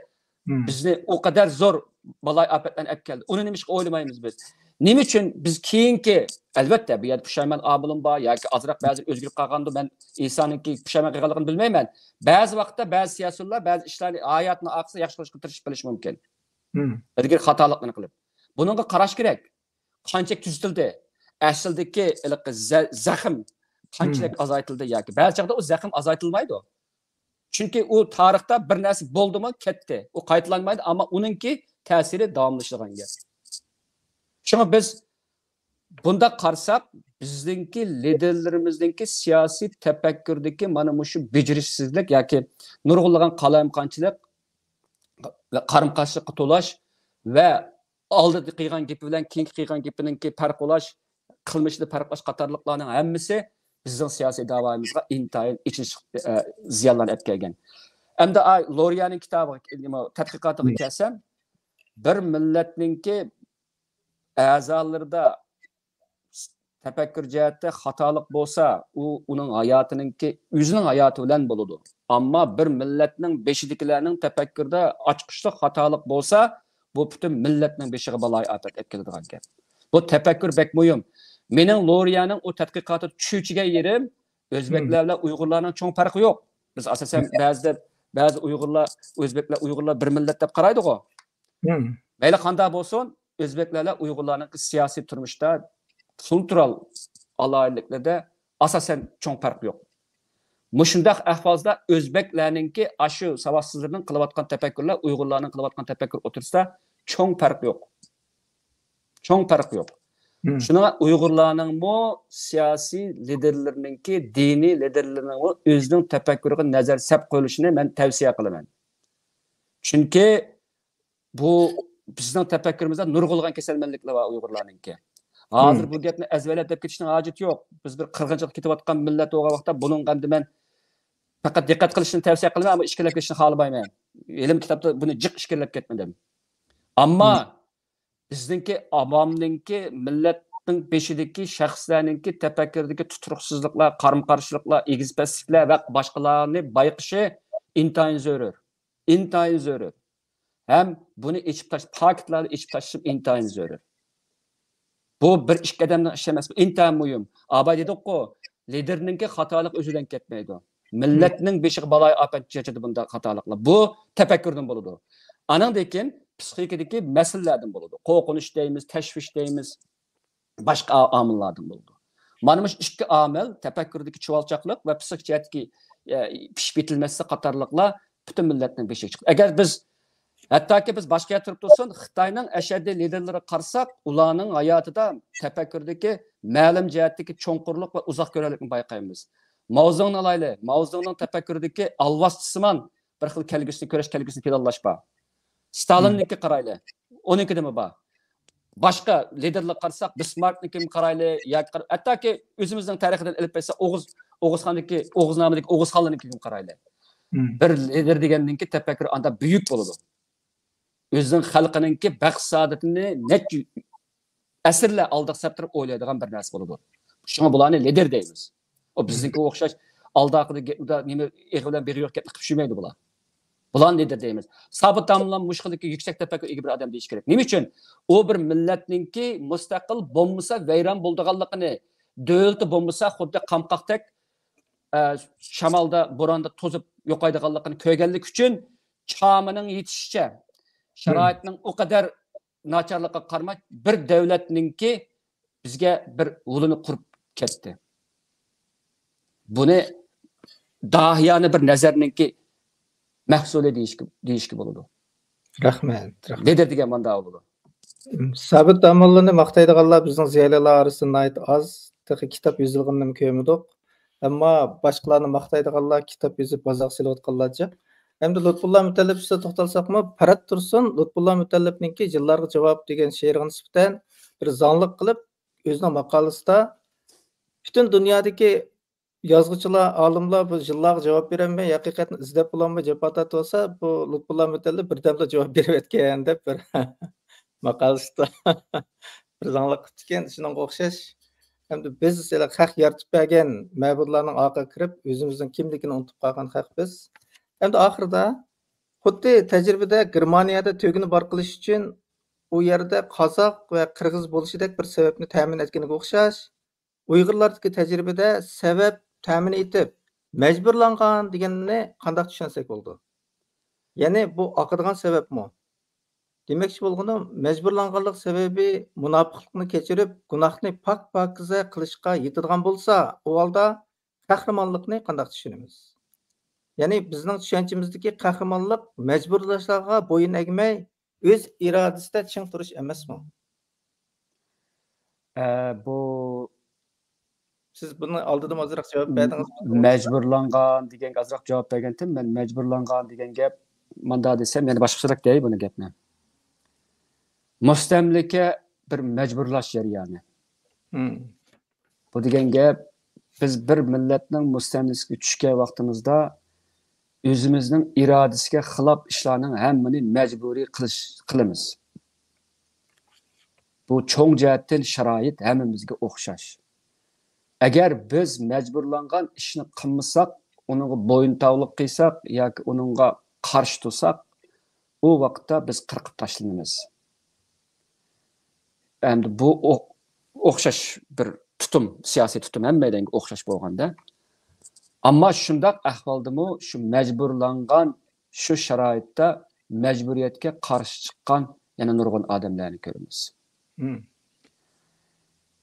bizni o kadar zor balay afetlerine ep geldi. Onu neymiş oylamayımız biz. Neyim için biz keyinki, elbette bir yer pişayman abılım var, ya ki azırak bazı özgürlük kalkandı, ben insanın ki pişayman kalkanını bilmeyim ben. Bazı vakitte bazı siyasiler, bazı işlerini hayatına aksa yaxşılaşıp tırışıp biliş mümkün. Ilgari xatoliklarni qilib. Bununla qarash kerak. Qanchalik tuzitildi? Aslidagi zaxm qanchalik azaytildi yoki ba'zi chaqda o zaxm azaytilmaydi. Çünkü o tarixda bir narsa bo'ldimi, ketdi. O qaytalanmaydi, ammo uningki ta'siri davomlashadigan gap. Shunga biz bunda qarasak, bizningki liderlarimizningki siyosiy tafakkurdagi mana shu bejirishsizlik yoki nurg'unlagan qalamqonchilik va qarim-qarshilikqa to'lash va oldida qilgan gapi bilan keyingi qilgan gapininki farq bo'lash, qilmishida farqlash qatorliqlarning hammasi bizning siyosiy davoimizga intayin ichish ziyonlarni olib kelgan. Hamda Loriyaning kitobi tadqiqotiga kelsam, bir millatningki a'zolarida tafakkur jihatda xatolik bo'lsa, u uning hayotiningki o'zining hayoti bilan bo'ladi. Ammo bir millatning beshidagilarning tafakkurda ochqishli xatolik bo'lsa, bu butun millatning beshiga baloy ofat olib keladigan gap. Bu tafakkur bek muhim. Mening Loriyaning o tadqiqoti tushuvchiga yerim O'zbeklar bilan Uyg'urlarning cho'ng farqi yo'q. Biz asosan ba'zi Uyg'urlar, O'zbeklar, Uyg'urlar bir millat deb qaraydi-ku. Mayli qanday bo'lsin, O'zbeklar bilan Uyg'urlarning siyosiy turmushda kultural alayliklarda asosan cho'ng farq yo'q. Mushundaq ahvolda O'zbeklarningki ashu savodsizlarning qilayotgan tafakkurlar Uyg'urlarning qilayotgan tafakkur o'tirsida cho'ng farq yo'q. Cho'ng farq yo'q. Şuna Uyg'urlarning bu siyosiy liderlarininki, diniy liderlarining o'zining tafakkuriga nazar sab qo'yishini men tavsiya qilaman. Chunki bu bizning tafakkurimizda nurg'ulg'an kasalmandliklar bor Uyg'urlarninki. Hozir bu gapni azvalab deb ketishning hojati yo'q. Biz bir qirg'inchilik ketayotgan millat o'g'a vaqtda buning endi men faqat diqqat qilishni tavsiya qilaman, ammo ishkilab ketishni xohlamayman. Ilm kitobda buni jiq ishkilab ketmadim. Ammo bizningki avomninki millat beshidagi shaxslarninki tafakkuridagi tuturuqsizliklar, qarama-qarshiliklar, egizpasliklar va boshqalarni bayqishi intayin zarur. Intayin zarur. Hem bunu içip taş, paketlarla içip taşıp intayin zarur. Bu bir ikki odamning ishi emas, intayin muhim. Aba dedik ku, liderninki xatolik o'zidan ketmaydi. Millatning beshiga baloy afat chechadi bunda xatoliklar. Bu tafakkurdan bo'ladi. Anandan keyin psixikadagi masalalardan bo'ladi. Qo'rqinish deymiz, tashvish deymiz, boshqa omillardan bo'ladi. Mana bu ikki omil tafakkurdagi chuvalchaqlik va psixikadagi pishib bitilmasi qatorliqlar butun millatning beshiga chiqadi. Agar biz hattoki biz boshqa turib tursin, Xitoyning ashaddiy liderlari qarasak, ularning hayotida tafakkurdagi ma'lum jihatdagi cho'nqurlik va uzoq ko'rarlikni bayqaymiz. Mao Zedongni alayli, Mao Zedongning tafakkurdagi alvassimon bir xil kelgusini ko'rish kelgusini planlash bor. Stalinniki qarayli, unikidimi bor. Boshqa liderlar qarasak, Bismarckniki qarayli, yoki hattoki o'zimizning tarixidan ilib bersa, O'g'izxonniki, O'g'iznamidagi O'g'izxonlarniki qarayli. Bir lider deganninki tafakkur anda buyuk bo'ladi. O'zining xalqininki baxt saodatini necha asrlar oldiga saptirib o'ylaydigan bir narsa bo'ladi. Shunga bularni lider deymiz. O bizningga o'xshash aldaqida nima bilan beri yo'q gapni qilib tushmaydi bular. Bularni lider deymiz. Sabit damlan mushkildagi yuksak tafakkur ega bir odam deyish kerak. Nima uchun? O bir millatninki mustaqil bo'lmasa vayron bo'lganligini, davlati bo'lmasa xuddi qamqoqdek shamolda, bo'ronda to'zib yo'qaydiganligini ko'rganlik uchun chamining yetishicha sharoitning o kadar nacharlıqqa qaramay bir davlatninki bizga bir yo'lini qurib ketdi. Buni dahiyani bir nazarninki mahsuli deyishki bo'ladi.
Rahmat.
Lider degan manda bo'ladi.
Sabit amallarni maqtaydiganlar bizning ziyolilar orasida az, texi kitob yozilganini ko'rmadik. Ammo boshqalarni maqtaydiganlar kitob yozib bozaq silayotganlarcha. Endi Lutfullah Mutallib size to'xtalsaqmi, Parat Tursun Lutfullah Mutallibninki yillarga javob degan she'riga nisbatan bir zonliq qilib o'zining maqolasida butun dunyodagi yozuvchilar, olimlar bu yillarga javob berolmay, haqiqatni izlab bo'lolmay javob tortib olsa, bu Lutfullah Mutallib birdamda javob berib o'tgan deb bir maqolasida bir zonliq qilib ekan. Shunga o'xshash endi biz haq yaratib bergan ma'budlarning orqaga kirib, o'zimizning kimligini unutib qolgan haq biz. Endi oxirida xuddi tajribada Germaniyada tugini bor qilish uchun u yerda qozoq va qirg'iz bo'lishidek bir sababni ta'min etganiga o'xshash, Uyg'urlardagi tajribada sabab ta'min etib, majburlangan deganni qanday tushunsak bo'ldi? Ya'ni bu oqadigan sababmi? Demakchi bo'lganim, majburlanganlik sababi munofiqlikni kechirib, gunohni pok-pokiza qilishga yetadigan bo'lsa, u holda qahramonlikni qanday tushunamiz? Yani bizning tushunchamizdagi qahramonlik majburlashlarga bo'yin egmay, o'z irodasida ching turish emasmi?
Bu
siz buni oldidan ozroq javob berdingiz.
Majburlangan deganga ozroq javob bergandim. Men majburlangan degan gap manda desam, yana boshqacharoq dey buni gapni. Mustamlika bir majburlash jarayoni. Bu degan gap biz bir millatning mustamlikasiga tushgan vaqtimizda o'zimizning irodasiga xilof ishlarning hammani majburiy qilamiz. Bu cho'ng jihatdan sharoit hammamizga o'xshash. Agar biz majburlangan ishni qilmasak, uningga bo'yintovlik qilsak yoki uningga qarshi tursak, u vaqtda biz qirqib tashlanamiz. Endi bu o'xshash bir tutum, siyosiy tutum hammaga o'xshash bo'lganda, ammo shundoq ahvoldami shu majburlangan shu sharoitda majburiyatga qarshi chiqqan yana nurg'un odamlarni ko'ramiz.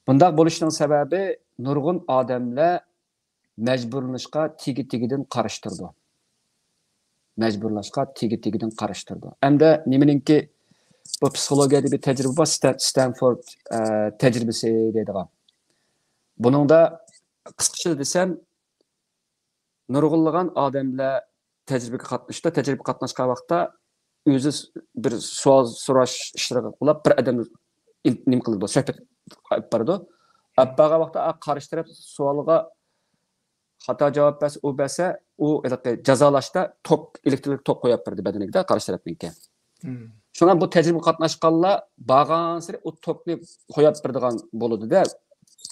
Bundaq bo'lishining sababi nurg'un odamlar majburlanishga tigi-tigidan qarshi turdi. Majburlashga tigi-tigidan qarshi turdi. Hamda nimaninki bu psixologiyada bir tajriba bor, Stanford tajribasi deydigan. Buningda qisqacha desam, nurg'unlagan odamlar tajribaga qatnashdi. Tajriba qatnashgan vaqtda o'zi bir savol so'rash ishlariga qilib bir odam nima qildi, suhbat qilib berdi. Abbaga vaqtda qarshi taraf savoliga xato javob bersa, u jazolashda elektrik tok qo'yib berdi badaniga qarshi tarafniki. Şuna bu tecrübe katnaşkanlar bağansırı o toplu koyup birdiğen boludu da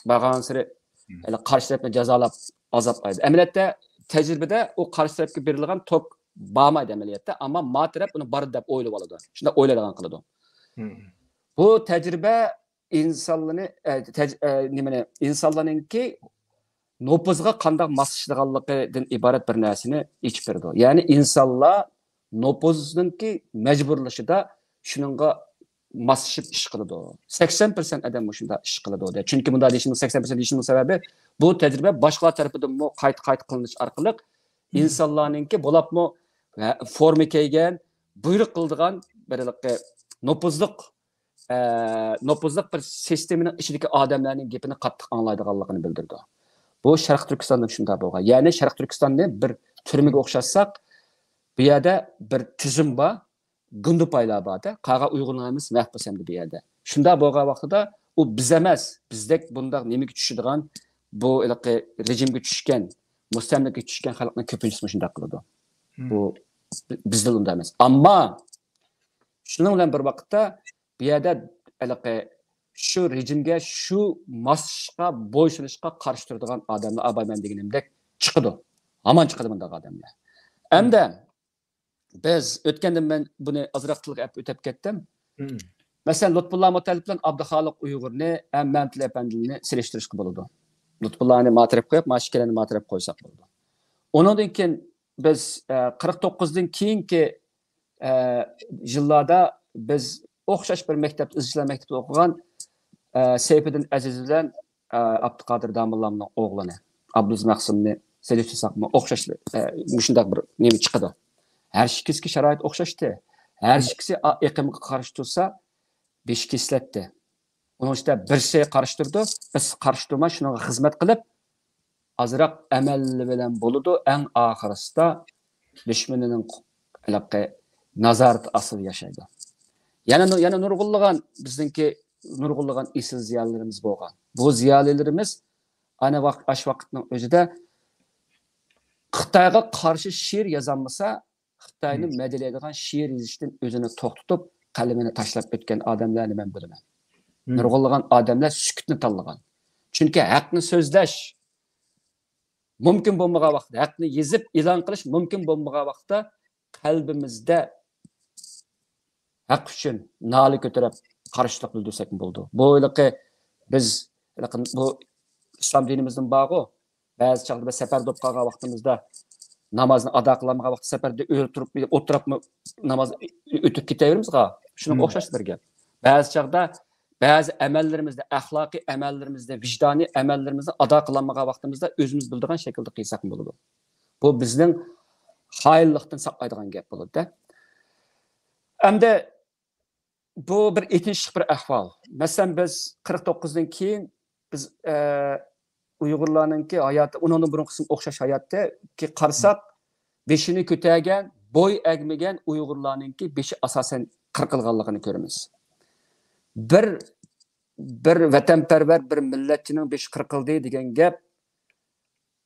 bağansırı karşı tarafına cezalap azaplaydı. Emniyette tecrübede o karşı tarafına verilgen top bağmaydı emniyette ama ma taraf bunu barı dep oylu boladı. Şunda oylagan kılıdı. Bu tecrübe insanlarınki nopuzga qandaq masışdığanlıqdan ibaret bir narsani iç berdi. Yani insanlar nopuzdunki mecburlaşıda şununla masışıp iş kılıdı. 80% adam şunda iş kılıdı. Çünkü bunda deyişinin 80% deyişinin sebebi bu tecrübe başkalar tarafından mu kayıt kılınış arkalık insanlarınki bolap mu formu keygen buyruk kıldığan birlikte nopuzluk bir sisteminin içindeki adamların gepini qattiq anlaydiganligini bildirdi. Bu Şarkı Türkistan'da şunda bolgan. Yani Şarkı Türkistan'da bir türmege okşatsak, bu yerda bir tüzüm var, gündü paylar var da, qağa uyg'unlaymiz mahbusemdi bu yerda. Şunda bolgan vaqtida u biz emas, bizdek bundaq nemaga tushadigan, bu rejimga tushgan, mustamlikaga tushgan xalqning ko'pinchisi shunda qiladi. Bu bizda unda emas. Ammo shuning bilan bir vaqtda bu yerda şu rejimge, şu masışqa, boysunuşqa qarşı turadigan adamlar abayman deganimdek chiqadi. Aman chiqadi bundaq adamlar. Hamda biz o'tganda men buni azroq tilga o'tib ketdim. Masalan, Lutfullah Mutalib bilan Abduxoliq Uyg'urni ham Mamtil Apandini selishtirishga bo'ladi. Lutfullahni matarab qo'yib, Mashkelani matarab qo'ysak bo'ladi. Ondan keyin biz 49dan keyingi yillarda biz o'xshash bir maktabda, izchillar maktabida o'qigan Seyfiddin Aziz bilan Abduqodir Damullamning o'g'lini Abduz Maqsumni selishtirsakmi o'xshash shunday bir nima chiqadi. Her ikisi sharoit o'xshashdi. Her ikisi iqlimga qarshi tursa, besh keslatdi. Onun işte bir şey qarshi biz qarshi turmay shunga xizmat qilib, azroq amalli bilan bo'ladi. Eng oxirisida dushmanining nazorat ostida yashaydi. Yana nurg'unlagan bizningki nurg'unlagan isil ziyolarimiz bo'lgan. Bu ziyolarimiz ana vaqtning o'zida Xitoyga qarshi she'r yozolmasa, Xitoyni madaliyadigan she'r yozishdan o'zini to'xtatib, qalamini tashlab o'tgan odamlarni men bilaman. Nurg'unlagan odamlar sukutni tanlagan. Chunki haqni so'zlash mumkin bo'lmagan vaqtda, haqni yezib e'lon qilish mumkin bo'lmagan vaqtda qalbimizda haq uchun noli ko'tarib qarshilik bildirsak bo'ldi. Bu biz bu islom dinimizning bog'i ba'zi chaqda safar bo'lib qolgan vaqtimizda namozni ado qilmagan vaqt safarda o'tirib namoz o'tib ketaverimizga shunga o'xshash bir gap. Ba'zi chaqda ba'zi amallarimizda, axloqiy amallarimizda, vijdoniy amallarimizni ado qilmagan vaqtimizda o'zimiz bildirgan shaklda qilsak bo'ladi. Bu bizning xoinlikdan saqlaydigan gap bo'ladi-da. Hamda bu bir etinchi bir ahvol. Masalan biz 49dan keyin biz Uyg'urlarningki hayoti, undan burunqisi o'xshash hayotda ki qarasak, beshini ko'targan, bo'y agmagan Uyg'urlarningki beshi asosan qirqilganligini ko'ramiz. Bir vatanparvar bir millatchining beshi qirqildi degan gap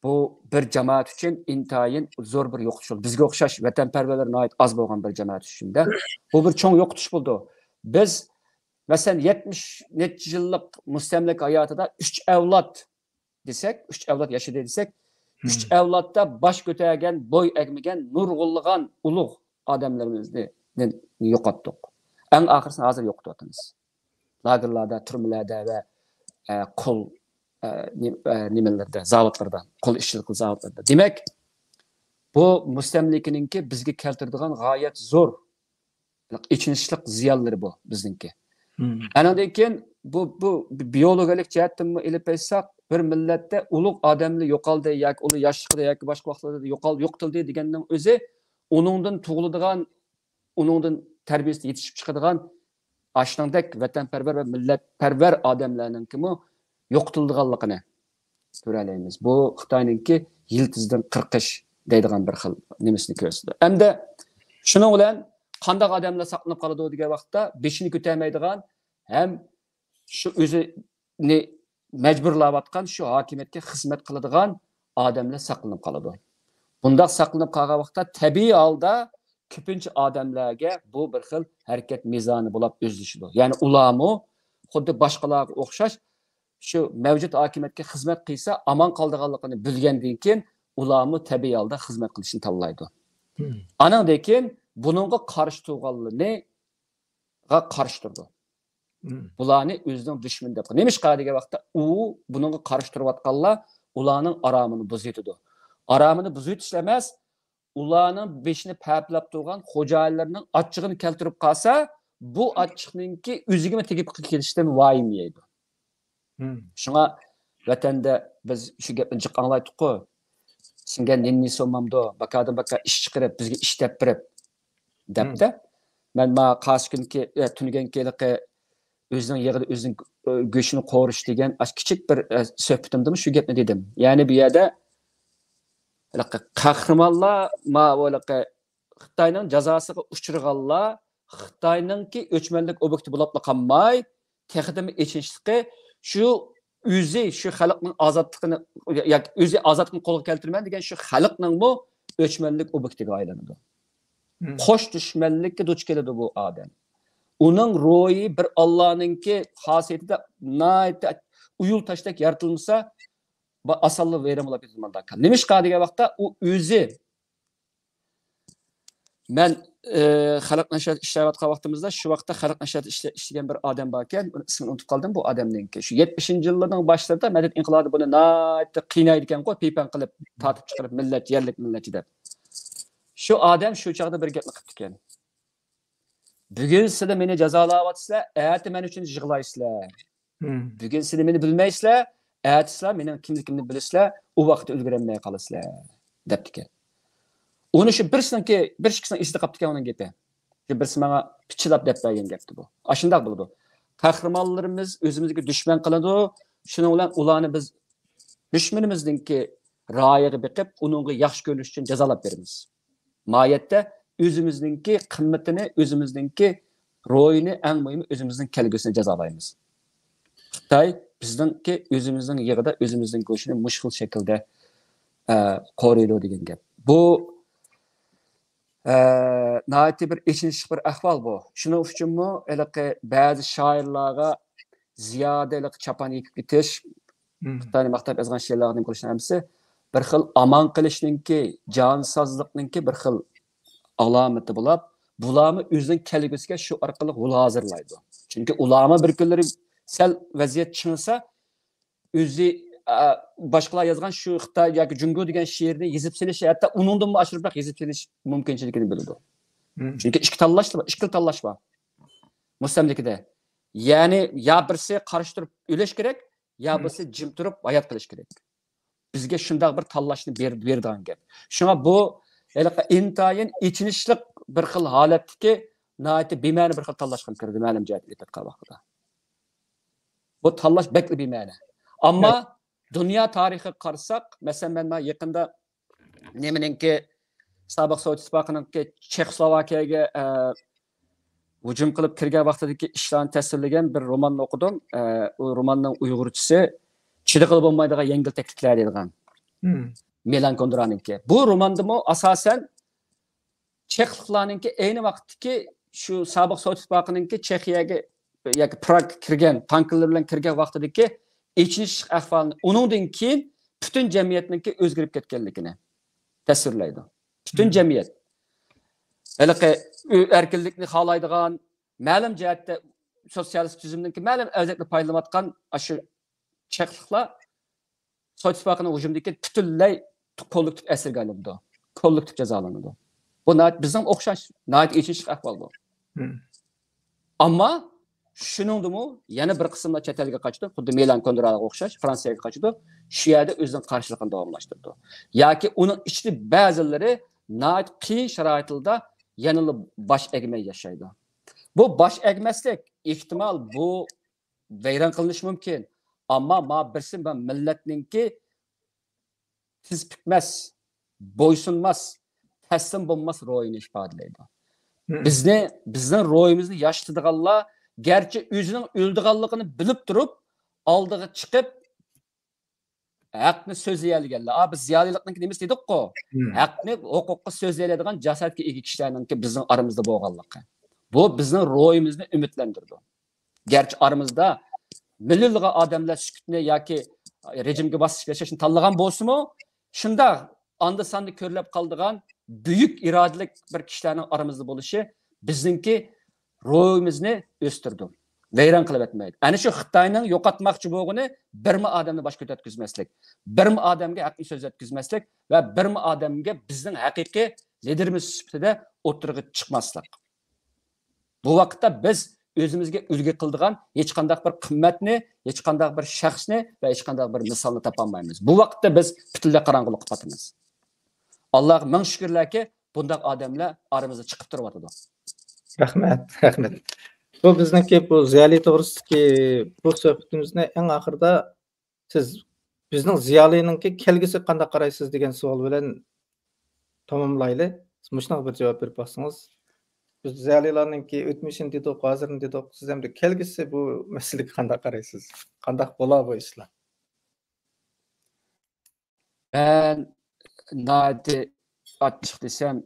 bu bir jamoat uchun intayin zo'r bir yo'qotish bo'ldi. Bizga o'xshash vatanparvarlar nihoyat az bo'lgan bir jamoat uchun-da. Bu bir cho'ng yo'qotish bo'ldi. Biz masalan 70 necha yillik mustamlik hayotida 3 avlod desek, 3 avlod yashadi desek, 3 avlodda bosh ko'targan, bo'y agmagan, nurg'unlagan ulug' odamlarimizni yo'qotdik. Eng oxirisini hozir yo'qotyapmiz. Lagerlarda, turmalarda va qul nimalarda, zavodlarda, qul ishchilik zavodlarda. Demak, bu mustamlikiningki bizga keltiradigan g'oyat zo'r ichinishlik ziyonlari bu bizningki. Andan keyin bu biologik jihatdan ilib aytsak, bir millatda ulug' odamlar yo'qoldi yoki ular yoshligida yoki boshqa vaqtlarda yo'qotildi deganning o'zi uningdan tug'iladigan, uningdan tarbiyasida yetishib chiqadigan ashningdek vatanparvar va millatparvar odamlarningmi yo'qotilganligini ko'ralaymiz. Bu Xitoyningki yiltizdan qirqish deydigan bir xil nimasini ko'rsatdi. Hamda shuning bilan qanday odamlar saqlanib qoladi degan vaqtda beshini ko'tarmaydigan ham shu o'zini majburlayotgan shu hokimiyatga xizmat qiladigan odamlar saqlanib qoladi. Bundaq saqlanib qolgan vaqtda tabiiy holda ko'pincha odamlarga bu bir xil harakat mezoni bo'lib o'zlashidi. Ya'ni ularmi xuddi boshqalarga o'xshash shu mavjud hokimiyatga xizmat qilsa aman qoldiganligini bilgandan keyin ularmi tabiiy holda xizmat qilishni tanlaydi. Anandan keyin buningga qarshi turganlarni qarshi turdi. Bularni o'zining dushman deb. Nemishqa degan vaqtda u buningga qarshi turayotganlar ularning aramini buzitdi. Aramini buzitish emas, ularning beshini paplab turgan xo'jayinlarning achchig'ini keltirib qolsa, bu achchiqninki o'ziga tegib kelishdan vayim yeydi. Shunga vatanda biz shu gapni jiq anglaydik-ku. Senga nenni so'mamdo, bakadan baka ish chiqarib, bizga ish deb berib debdi. Men ma qarshi kunki tungan keliqi o'zining yig'ida o'zining go'shini qo'rish degan kichik bir suhbatimda shu gapni dedim. Ya'ni bu yerda qahramonlar ma o'laqa Xitoyning jazosiga uchraganlar Xitoyningki o'chmanlik obyekti bo'lib qolmay, texnik echinchlikka shu o'zi shu xalqning ozodligini yoki o'zi ozodlikni qo'lga keltirman degan shu xalqning bu o'chmanlik obyektiga aylanadi. Qo'sh dushmanlikka duch keladi bu odam. Uning ro'yi bir Allohninki xosiyatida nayta uyul tashdek yaratilmasa asalli verim bo'lib ketmanda. Nemishqa degan vaqtda u o'zi men xalq nashriyat ishlayotgan vaqtimizda shu vaqtda xalq nashriyat ishlagan bir odam bor ekan, ismini unutib qoldim bu odamninki. Shu 70-yillarning boshlarida Madad inqilobi buni nayta qiynaydi ekan-ku, peypan qilib tortib chiqarib millat, yerlik millati deb. Shu odam shu chaqda bir gapni qilibdi ekan. Bugun sizlar meni jazolaysizlar, erta men uchun yig'laysizlar. Bugun sizlar meni bilmaysizlar, erta sizlar mening kimligimni bilasizlar, u vaqtda ulgurolmay qolasizlar, debdi ekan. Onu shu bir ikkisini esida qolibdi ekan uning gapi. Shu birsi menga pichilab deb bergan gapdi bu. Ashundoq bo'ladi. Qahramonlarimiz o'zimizga dushman qiladi, shuning bilan ularni biz dushmanimizningki ra'yiga biqib, uningga yaxshi ko'rish uchun jazolab beramiz. Moyatda o'zimizningki qimmatini, o'zimizningki ro'yini, eng muhimi o'zimizning kelgusini jazolaymiz. Xitoy bizningki o'zimizning yig'ida o'zimizning go'shini mushkul shaklda qoraydi degan gap. Bu nayati bir echinishli bir ahvol bu. Shuning uchunmi ba'zi shoirlarga ziyoda chapan yekib ketish, Xitoyni maqtab yozgan she'rlarning qilishning hamsi bir xil aman qilishninki, jonsozlikninki bir xil alomati bo'lib, bularni o'zining kelgusiga shu orqali yo'l hozirlaydi. Chunki ularni bir kunlari sal vaziyat chiqsa, o'zi boshqalar yozgan shu Xitoy yoki Jungo degan she'rni yozib selish, hatto uningdan oshiribroq yozib selish mumkinchiligini biladi. Chunki ikki tanlash bor. Mustamlikada. Ya'ni ya birsi qarshi turib o'lish kerak, ya birsi jim turib hayot qilish kerak. Bizga shunday bir tanlashni berdigan gap. Shunga bu intayin ichinishlik bir xil holatdagi nayati bema'ni bir xil tanlashga kirdi ma'lum jihatga vaqtida. Bu tanlash bekli bema'ni. Ammo dunyo tarixiga qarasak, masalan men yaqinda neminingki sobiq Sovet ittifoqininki Chexoslovakiyaga hujum qilib kirgan vaqtidagi ishlarni tasvirlagan bir romanni o'qidim. U romanning uyg'urchasi chidiqil bo'lmaydigan yengil takliflar deyilgan. Milan Kunderaninki. Bu romandami asosan Chexliklarninki ayni vaqtdagi shu sobiq Sovet ittifoqininki Chexiyaga yoki Prag kirgan, tanklar bilan kirgan vaqtidagi echinish ahvolini, uningdan keyin butun jamiyatningki o'zgarib ketganligini tasvirlaydi. Butun jamiyat erkinlikni xohlaydigan, ma'lum jihatda sotsialist tuzumninki ma'lum o'zakni foydalanayotgan shu Chexliklar Sovet ittifoqining hujumidagi butunlay kollektiv asirga olindi. Kollektiv jazolanadi. Bu bizning o'xshash, echinish ahvol bu. Ammo shuningdimi yana bir qismda chet elga qochdi, xuddi Milan Kunderaga o'xshash Fransiyaga qochdi. Shu yerda o'zining qarshiligini davomlashtirdi. Yoki uning ichida ba'zilari qiyin sharoitlarda yanada bosh egmay yashaydi. Bu bosh egmaslik ehtimol bu vayron qilinishi mumkin. Ammo ma birsin ben millatninki tiz bitmas, bo'ysunmas, taslim bo'lmas ro'yini ifodalaydi. Bizning ro'yimizni yashitadiganlar garchi o'zining o'ldiganligini bilib turib, oldiga chiqib haqni so'zlaydiganlar. Biz ziyolilikning nima dedik-ku? Haqni huquqqa so'zlaydigan jasadga ega kishilarning bizning aramizda bo'lganligi. Bu bizning ruhimizni umidlantirdi. Gerçi aramızda milyonlagan odamlar sukutni yoki rejimga bosib yashashni tanlagan bo'lsa-mu, shunda anda sanda ko'rilib qoldigan buyuk irodalik bir kishilarning aramizda bo'lishi bizningki ruhimizni o'stirdi. Vayron qilib etmaydi. Ana shu Xitoyning yo'qotmoqchi bo'lgani birmi odamni boshqa o'tkazmaslik, birmi odamga haqli so'z o'tkazmaslik va birmi odamga bizning haqiqiy liderimiz sifatida o'tirg'i chiqmaslik. Bu vaqtda biz o'zimizga ulgu qildigan hech qanday bir qimmatni, hech qanday bir shaxsni va hech qanday bir misolni topa olmaymiz. Bu vaqtda biz butunlay qorong'ulikqa qotamiz. Alloh ming shukrlarki, bunday odamlar aramizda chiqib turibdi.
Rahmat, rahmat. Bu bizniki bu ziyoli to'g'risidagi bu suhbatimizni eng oxirida siz bizning ziyolininki kelgusi qanday qaraysiz degan savol bilan tamomlayli. Shunday bir javob berib baksanız. Biz ziyolilarninki o'tmishini dedik, hozirini dedik. Siz ham kelgusi bu masalaga qanday qaraysiz? Qanday bo'lar bu ishlar?
Ben nadi açık desem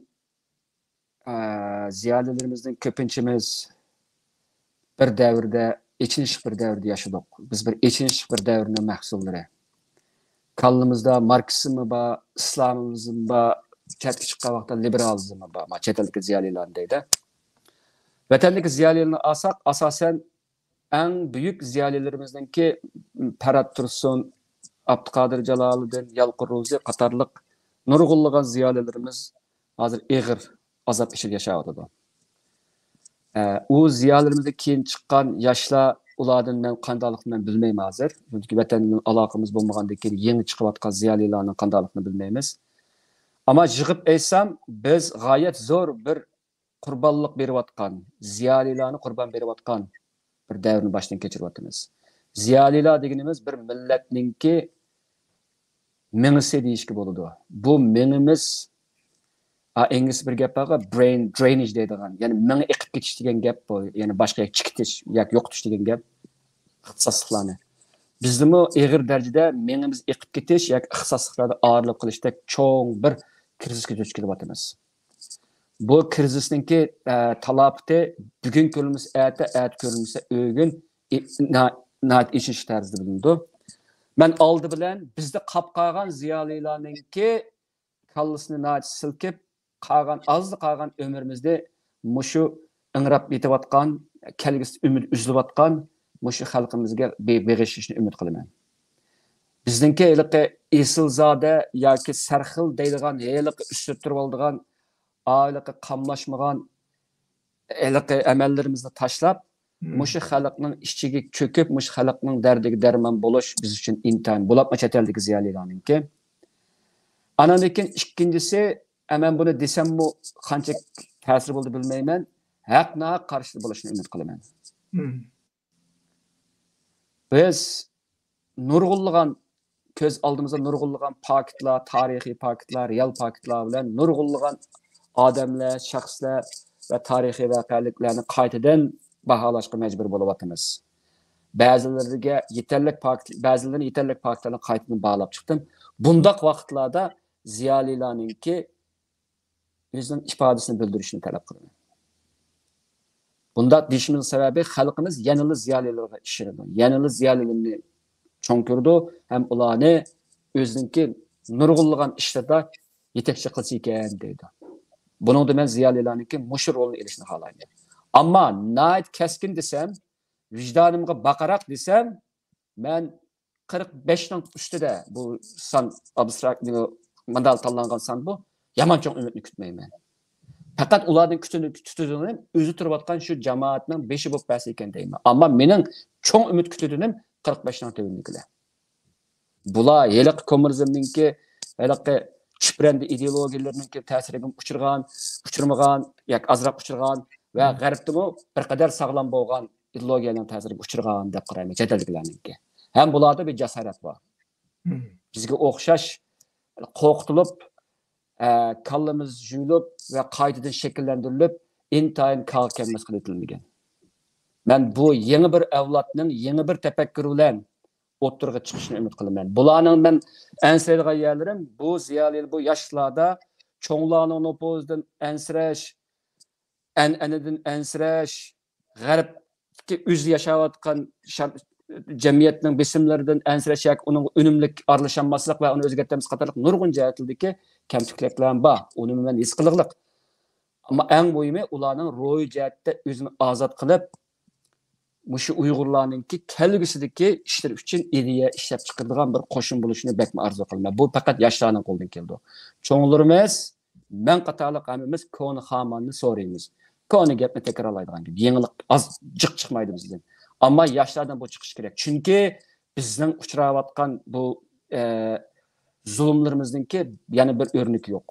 ziyolilerimizin köpünçimiz bir devirde, içiniş bir devirde yaşadık. Biz bir içiniş bir devirinin mahsulları. Kallımızda Marksizmi ba, İslamımızın ba, çetki çıkan vakta liberalizmi ba, çeteldeki ziyalilerindeydi. Vatandaki ziyalilerini alsak, asasen en büyük ziyalilerimizden ki Ferhat Tursun, Abdülkadir Celaluddin, Yalqur Ruzi qatarlıq nurgulluğun ziyalilerimiz hazır eğir azap içinde yaşayadı. O ziyalilerimizde keyin çıkan yaşla ulardan ben qandalıqını bilmeyim hazır. Çünkü vatanın alakamız bulmağandaki yeni çıkıvatkan ziyalilerinin qandalıqını bilmeyimiz. Ama jığıp eysem biz gayet zor bir qurbanlık berivatkan, ziyalilerini qurban berivatkan bir devrini baştan geçirivatımız. Ziyaliler degenimiz bir milletninki minisi deyişki boludu. Bu minimiz İngiliz bir gap var, brain drainage deydigan. Yani mini ekip geçiş degan gap bu. Yani başka çıkıtış, yoki yo'qotish degan gap. İxtisosliklarni. Bizdimi ağır derecede minimiz ekip ketish yoki ixtisosliklarda ağırlık qilishda cho'ng bir krizisga duch kelyapmiz. Bu krizisninki talabı bugun ko'rimiz, erta ko'rilmasa o'gin ichish tarzida bilindi. Men oldi bilan bizda qolib qolgan ziyolilarninki kallasini silkib qolgan ömrümüzde mushu ingrab yetayotgan, kelgusi umid uzilayotgan mushu xalqimizga beg'ishishni umid qilaman. Bizningki haliqi esilzoda yoki sarxil deydigan, haliqi ustirib oldigan, haliqi qamlashmagan haliqi amallarimizni tashlab, mushu xalqning ichiga cho'kib, mushu xalqning dardiga darmon bo'lish biz uchun intayin bo'lib chetaldagi ziyolilarninki. Andan keyin ikkinchisi, hemen bunu desem bu qancha ta'sir bo'ldi bilmayman. Haqqa qarshi bo'lishni umid qilaman. Biz nurg'unlagan ko'z oldimizda nurg'unlagan paketlar, tarixiy paketlar, real paketlar bilan nurg'unlagan odamlar, shaxslar va tarixiy voqealiklarni qaytadan baholashga majbur bo'lyapmiz. Ba'zilariga yetarli paket, ba'zilarni yetarli paketlarni qaytadan bağlab chiqdim. Bundaq vaqtlarda ziyolilarninki o'zining ifodasini bildirishni talab qilaman. Bunda deyishimiz sababi xalqimiz yanılı ziyolilarga ishirdi. Yanılı ziyolilarni cho'ng ko'rdi, ham ularni o'zininki nurg'unlagan ishlarda yetakchi qilsa ekan deydi. Buningda men ziyolilarninki mushur rolni elishni xohlayman. Ammo nayt keskin desem, vijdonimga baqaroq desem, men 45 ning ustida bu san abstrakt mandal tanlangan san bu. Yaman çok ümidni kutmayman. Fakat ularning kutadiganim o'zi turayotgan shu jamoatning beshi bo'lib bas ekan deyman. Ammo mening cho'ng umid kutadiganim 45 ning tuvindikilar. Bular haliq kommunizmninki, haliq chiprendi ideologiyalarninki ta'siriga uchirmagan, yoki azroq uchirgan va g'arbdimi bir qadar sog'lom bo'lgan ideologiyalarning ta'siriga uchirgan deb qarayman chetaldiklarninki. Ham bularda bir jasorat bor. Bizga o'xshash qo'rqitilib kallamiz juyulib ve qaytadan şekillendirilip intayin kalkenmez kılıtılmagan. Ben bu yeni bir avlodning yeni bir tefekkürü bilen o'ttirg'i chiqishini umid qilaman. Bularning men ansiraydigan yerlarim bu ziyoli bu yoshlarda cho'nglarning nopozidan ansirash, an'anadan ansirash, g'arbga o'zi yashayotgan jamiyatning besimlaridan ansirash yoki uning unumlik aralashmaslik va uni o'zgartiramiz qatorliq nurg'un jihatlardagi kamchiliklar bor. Uni men his qiliqliq. Ama en muhimi ularning ro'y jihatda o'zini ozod qilib, mushu Uyg'urlarningki kelgusidagi ishlar uchun ideya ishlab chiqaradigan bir qo'shin bo'lishini bekma arzu qilaman. Bu faqat yoshlarning qo'lidan keldi. Cho'nglarimiz, men qatorliq hammamiz ko'ni xamanni so'raymiz. Ko'ni gapni takrorlaydigan gibi. Yangilik az jiq chiqmaydi bizdan. Ama yoshlardan bu chiqish kerak. Chunki bizning uchrayotgan bu zulmlarimizningki yana bir o'rnak yo'q.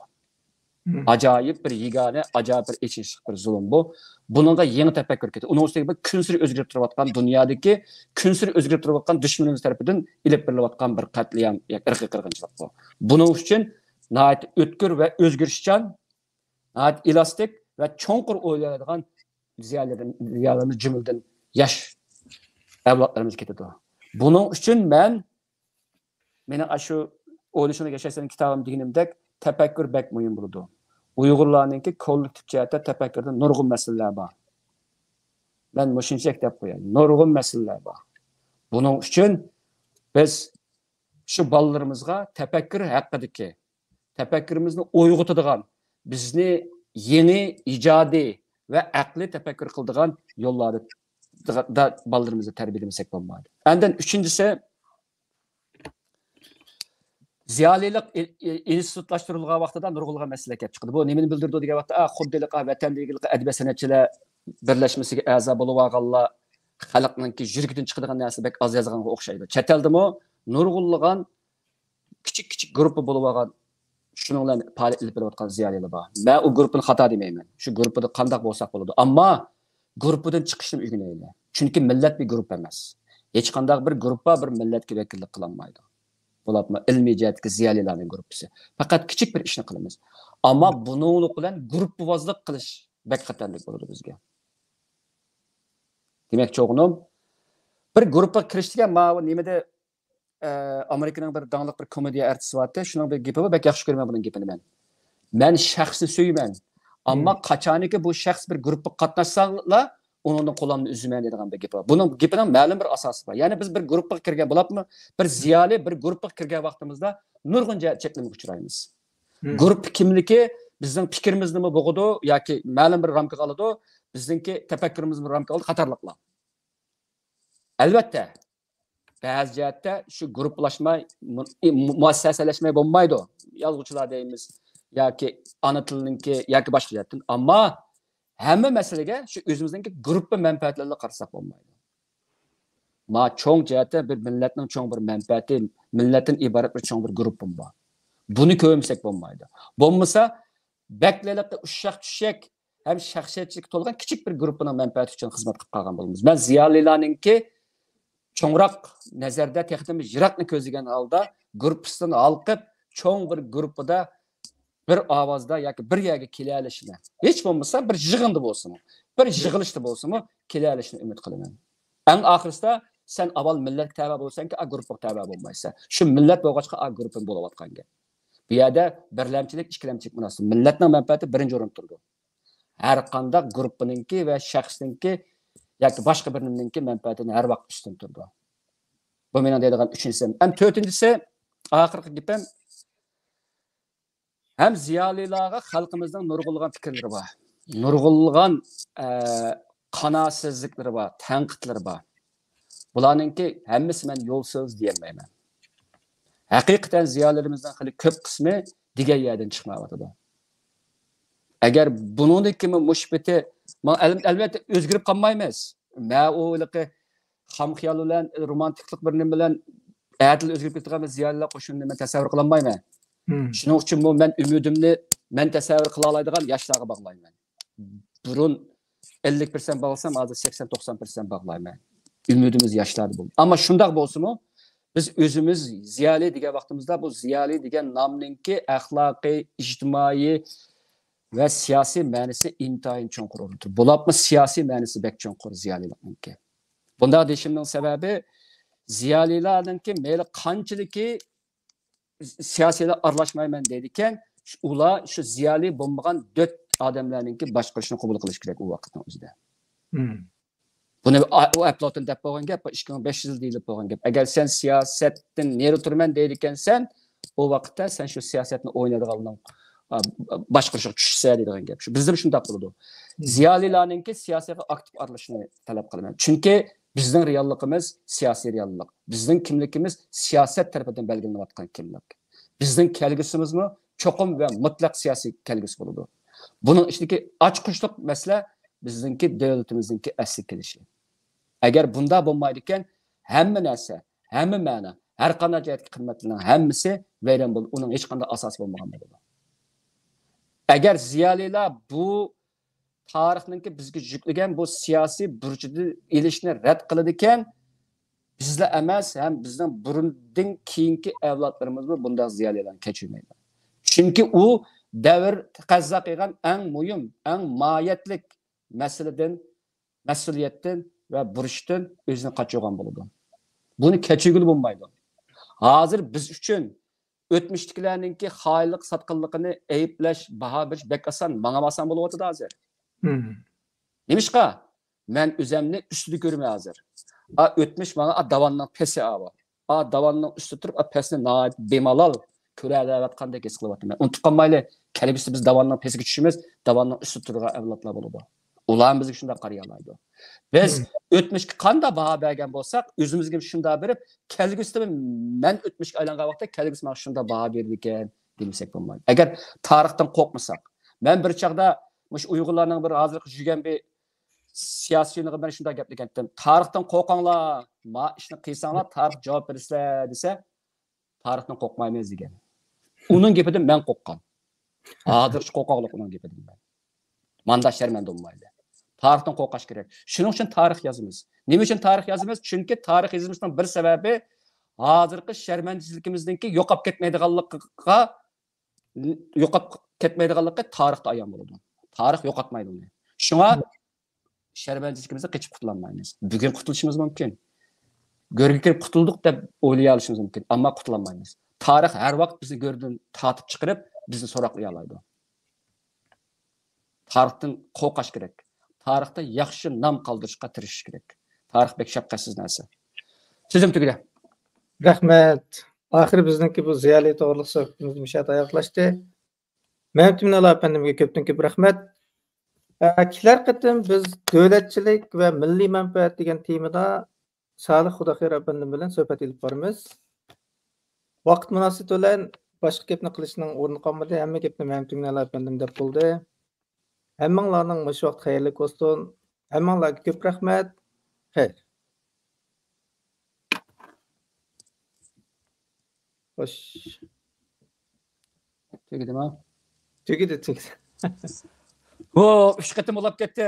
Acayip bir yegane, acayip bir eşitlik bir zulüm bu. Bununla yeni tefekkür etti. Onun üstüne bir künsür özgürlük turvatkan dünyadaki künsür özgürlük turvatkan düşmanımız tarafından ilip birlivatkan bir katliam, ırkı kırgınçılık bu. Bunun için nahayet ötkür ve özgürşçan, nahayet elastik ve çonkur oylayadığan ziyalarımız cümülden yaş evlatlarımız getirdi. Bunun için benim şu oyluşunu geçersen kitabım diginimdek tefekkür bek mühim buldu. Uyg'urlarningki kollektiv jihatda tafakkurda nurg'un masalalar bor. Men mushunchak deb qo'yaman. Nurg'un masalalar bor. Buning uchun biz shu bolalarimizga tafakkur haqidagi, tafakkurimizni uyg'otadigan, bizni yeni ijodiy va aqliy tafakkur qiladigan yo'llarda bolalarimizni tarbiyalamasak bo'lmaydi. Undan uchinchisi ziyolilik institutlaştırılgan vaqtida nurg'ulgan masala kelib chiqdi. Bu nimani bildirdi degan vaqtda, xuddilik vatandagilik adabiyot san'atchilar birlashmasiga a'zo bo'lib olganlar xalqninki yurgidan chiqadigan narsa bek az yozganga o'xshaydi. Chet eldimi nurg'ulgan kichik guruh bo'lib olgan shuning bilan faoliyat olib berayotgan ziyolilar bor. Men u guruhni xato demayman. Shu guruhda qanday bo'lsak bo'ladi. Ammo guruhdan chiqishni o'rganaylik. Chunki millat bir guruh emas. Hech qanday bir guruhga bir millatga vakillik qila olmaydi. Bulatma ilmiy jihatdagi ziyolilarning guruhi. Faqat kichik bir ishni qilamiz. Ammo buninglik bilan guruhbozlik qilish bek xatarlik bo'ladi bizga. Demak, cho'g'nim bir guruhga kirishgan nimada Amerikaning bir dangliq bir komediya artisti bor. Shuning bir gapi bor, bek yaxshi ko'raman buning gapini men. Men shaxsni suyman. Ammo qachoniki bu shaxs bir guruhga qatnashsalar, onun qo'lini üzümen dedigan bir gap bor. Bunun gapining ma'lum bir asosi bor. Ya'ni biz bir guruhga kirgan bo'lapmi? Bir ziyoli bir guruhga kirgan vaqtimizda nurg'un cheklimga uchraymiz. Guruh kimligi bizning fikrimizni bo'g'idi yoki ma'lum bir ramkaga oladi, bizningki tafakkurimizni ramkaga oladi qatorliqlar. Albatta, ba'zi jihatda shu guruhlashmay, muassasalashmay bo'lmaydi. Yozuvchilar deymiz yoki ana tilninki yoki boshqa jihatdan. Ammo hamma masalaga shu o'zimizningki guruh manfaatlarga qarasak bo'lmaydi. Ma cho'ng jihatda bir millatning cho'ng bir manfaati, millatdan iborat bir cho'ng bir guruhim bor. Buni ko'msak bo'lmaydi. Bo'lmasa, baklalikda ushshaq tushak ham shaxsiyatchilik to'lgan kichik bir guruhning manfaati uchun xizmat qilib qolgan bo'lamiz. Men ziyolilarningki cho'ngroq nazarda texnik yiroqni ko'zlagan holda guruhdan halqib cho'ng bir guruhida bir ovozda yoki bir yerga kela olishni, hech bo'lmasa bir yig'indi bo'lsin, bir yig'ilishda bo'lsinmi, kela olishni umid qilaman. Eng oxirida sen avval millat tava bo'lsanki, a guruhga tava bo'lmaysan. Shu millat bo'lg'achqa a guruhim bo'layotganga. Bu yerda birlamchilik, ikkilamchilik munosib. Millatning manfaati birinchi o'rinda turdi. Har qanday guruhninki va shaxsninki yoki boshqa birininki manfaatini har vaqt ustun turdi. Bu mening deydigan uchinchisi. Ham to'rtinchisi, oxirgi gapim hem ziyolilarga xalqimizning nurg'ulgan fikrlari bor. Nurg'ulgan qanoatsizliklari bor, tanqidlari bor. Bularningki hammasi men yo'lsiz deyolmayman. Haqiqatan ziyolilarimizdan xili ko'p qismi degan yerdan chiqmayapti. Agar buningdagi mushbiti albatta o'zgarib qolmaymiz. Men o'ylaqi xam xiyol bilan romantiklik bir nima bilan adil o'zgarib ketgan ziyolilar qo'shinini men tasavvur qila olmayman. Shuning uchun men umidimni men tasavvur qila oladigan yoshlarga bog'layman. Burun 50% bog'lasam, hozir 80-90% bog'layman. Umidimiz yoshlarda bo'ldi. Ammo shunday bo'lsa-mu, biz o'zimiz ziyoli degan vaqtimizda bu ziyoli degan nomninki axloqiy, ijtimoiy va siyosiy ma'nosi intayin cho'nqur Bulapma siyosiy ma'nosi bek cho'nqur ziyolilikninki. Bunda deyishimning sababi ziyolilarninki mayli qanchiliki siyosiyda aralashmayman deydikan, ular shu ziyoli bo'lmagan 4 odamlarninki boshqarishni qabul qilish kerak u vaqtning o'zida. Buni u Aflotun deb bo'lgan gap, 2500 yil deyilib bo'lgan gap. Agar sen siyosatdan neri turman deydikansan, o vaqtda sen shu siyosatni o'ynaydiganlar boshqarishga tushsa deydigan gap. Shu bizda shunday bo'ladi. Ziyolilarninki siyosatga aktiv aralashishni talab qilaman. Chunki bizning realligimiz siyosiy reallik. Bizning kimligimiz siyosat tarafidan belgilanayotgan kimlik. Bizning kelgusimizmi cho'qim va mutlaq siyosiy kelgusi bo'ladi. Buning ichidagi ochqishliq masala bizningki davlatimizningki asli kelishi. Agar bunda bo'lmaydi ekan, hamma narsa, hamma ma'no, har qanday jihatga qimmatlanan hammasi vayron bo'ladi. Uning hech qanday asosi bo'lmagan bo'ladi. Agar ziyolilar bu tarixninki bizga yuklagan bu siyosiy burchini ilishni rad qiladi ekan, bizlar emas, ham bizning burundan keyingi avlodlarimiz bunday ziyolilarni kechirmaydi. Chunki u davr taqozo qilgan eng muhim, eng mohiyatlik masaladan, mas'uliyatdan va burchdan o'zini qochirgan bo'ladi. Buni kechirguli bo'lmaydi. Hozir biz uchun o'tmishdagilarninki xoinlik, sotqinligini ayiblash, baho berish bek oson, menga oson bo'lyapti hozir. Nimishqa? Men o'zimni ustida ko'rmay hozir. O'tmish menga davanning pesi ava. Davanning ustida turib, pesni noit bemalol ko'rayotgandek his qilyapman. Unutib qolmaylik, kelgusi biz davanning pesiga tushimiz, davanning ustida turgan avlodlar bo'ladi. Ular bizga shunday qariy oladi. Biz o'tmishga qanday baho bergan bo'lsak, o'zimizga shunday berib, kelgusida men o'tmishga aylangan vaqtda kelgusi menga shunday baho berdi ekan, demasak bo'lmaydi. Agar tarixdan qo'rqmasak, men bir chaqda mush Uyg'urlarning bir hozir yurgan bir siyosiyniga men shunday gap degandim. Tarixdan qo'rqinglar, ma ishni qilsanglar tarix javob bersizlar desa, tarixdan qo'rqmaymiz degan. Uning gapidan men qo'rqqan. Hozir qo'rqoqlik uning gapidan men. Manda sharmanda bo'lmaydi. Tarixdan qo'rqash kerak. Shuning uchun tarix yozamiz. Nima uchun tarix yozamiz? Chunki tarix yozishning bir sababi hozirgi sharmandachiligimizningki yo'qolib ketmaydiganlikka tarixda ayon bo'ladi. Tarix yo'qotmaydi uni. Shunga sharmandachiligimizdan qochib qutulolmaymiz. Bugun qutulishimiz mumkin. Go'rga kirib qutuldik deb o'ylay olishimiz mumkin, ammo qutulolmaymiz. Tarix har vaqt bizni go'rdan tatib chiqarib, bizni so'roqlay oladi. Tarixdan qo'rqash kerak. Tarixda yaxshi nom qoldirishga tirishish kerak. Tarix bek shafqatsiz narsa. So'zim tugadi.
Rahmat. Oxiri bizningki bu ziyoli to'g'riliq suhbatimiz mushat oyoqlashdi. Mehtimnala efendimga ko'pdan ko'p rahmat. Kelar qatim biz davlatchilik va milliy manfaat degan temada Salih Xudoxo'r efendim bilan suhbat olib boramiz. Vaqt munosabati bilan boshqa gapni qilishning o'rni qolmadi. Hamma gapni Mehtimnala efendim deb bo'ldi. Hammanglarning mush vaqt xayrli bo'lsin. Hammanglarga ko'p rahmat. Xayr. Xo'sh.
Tugidimi?
Tugidi.
O, 3 qatim bo'lib ketdi.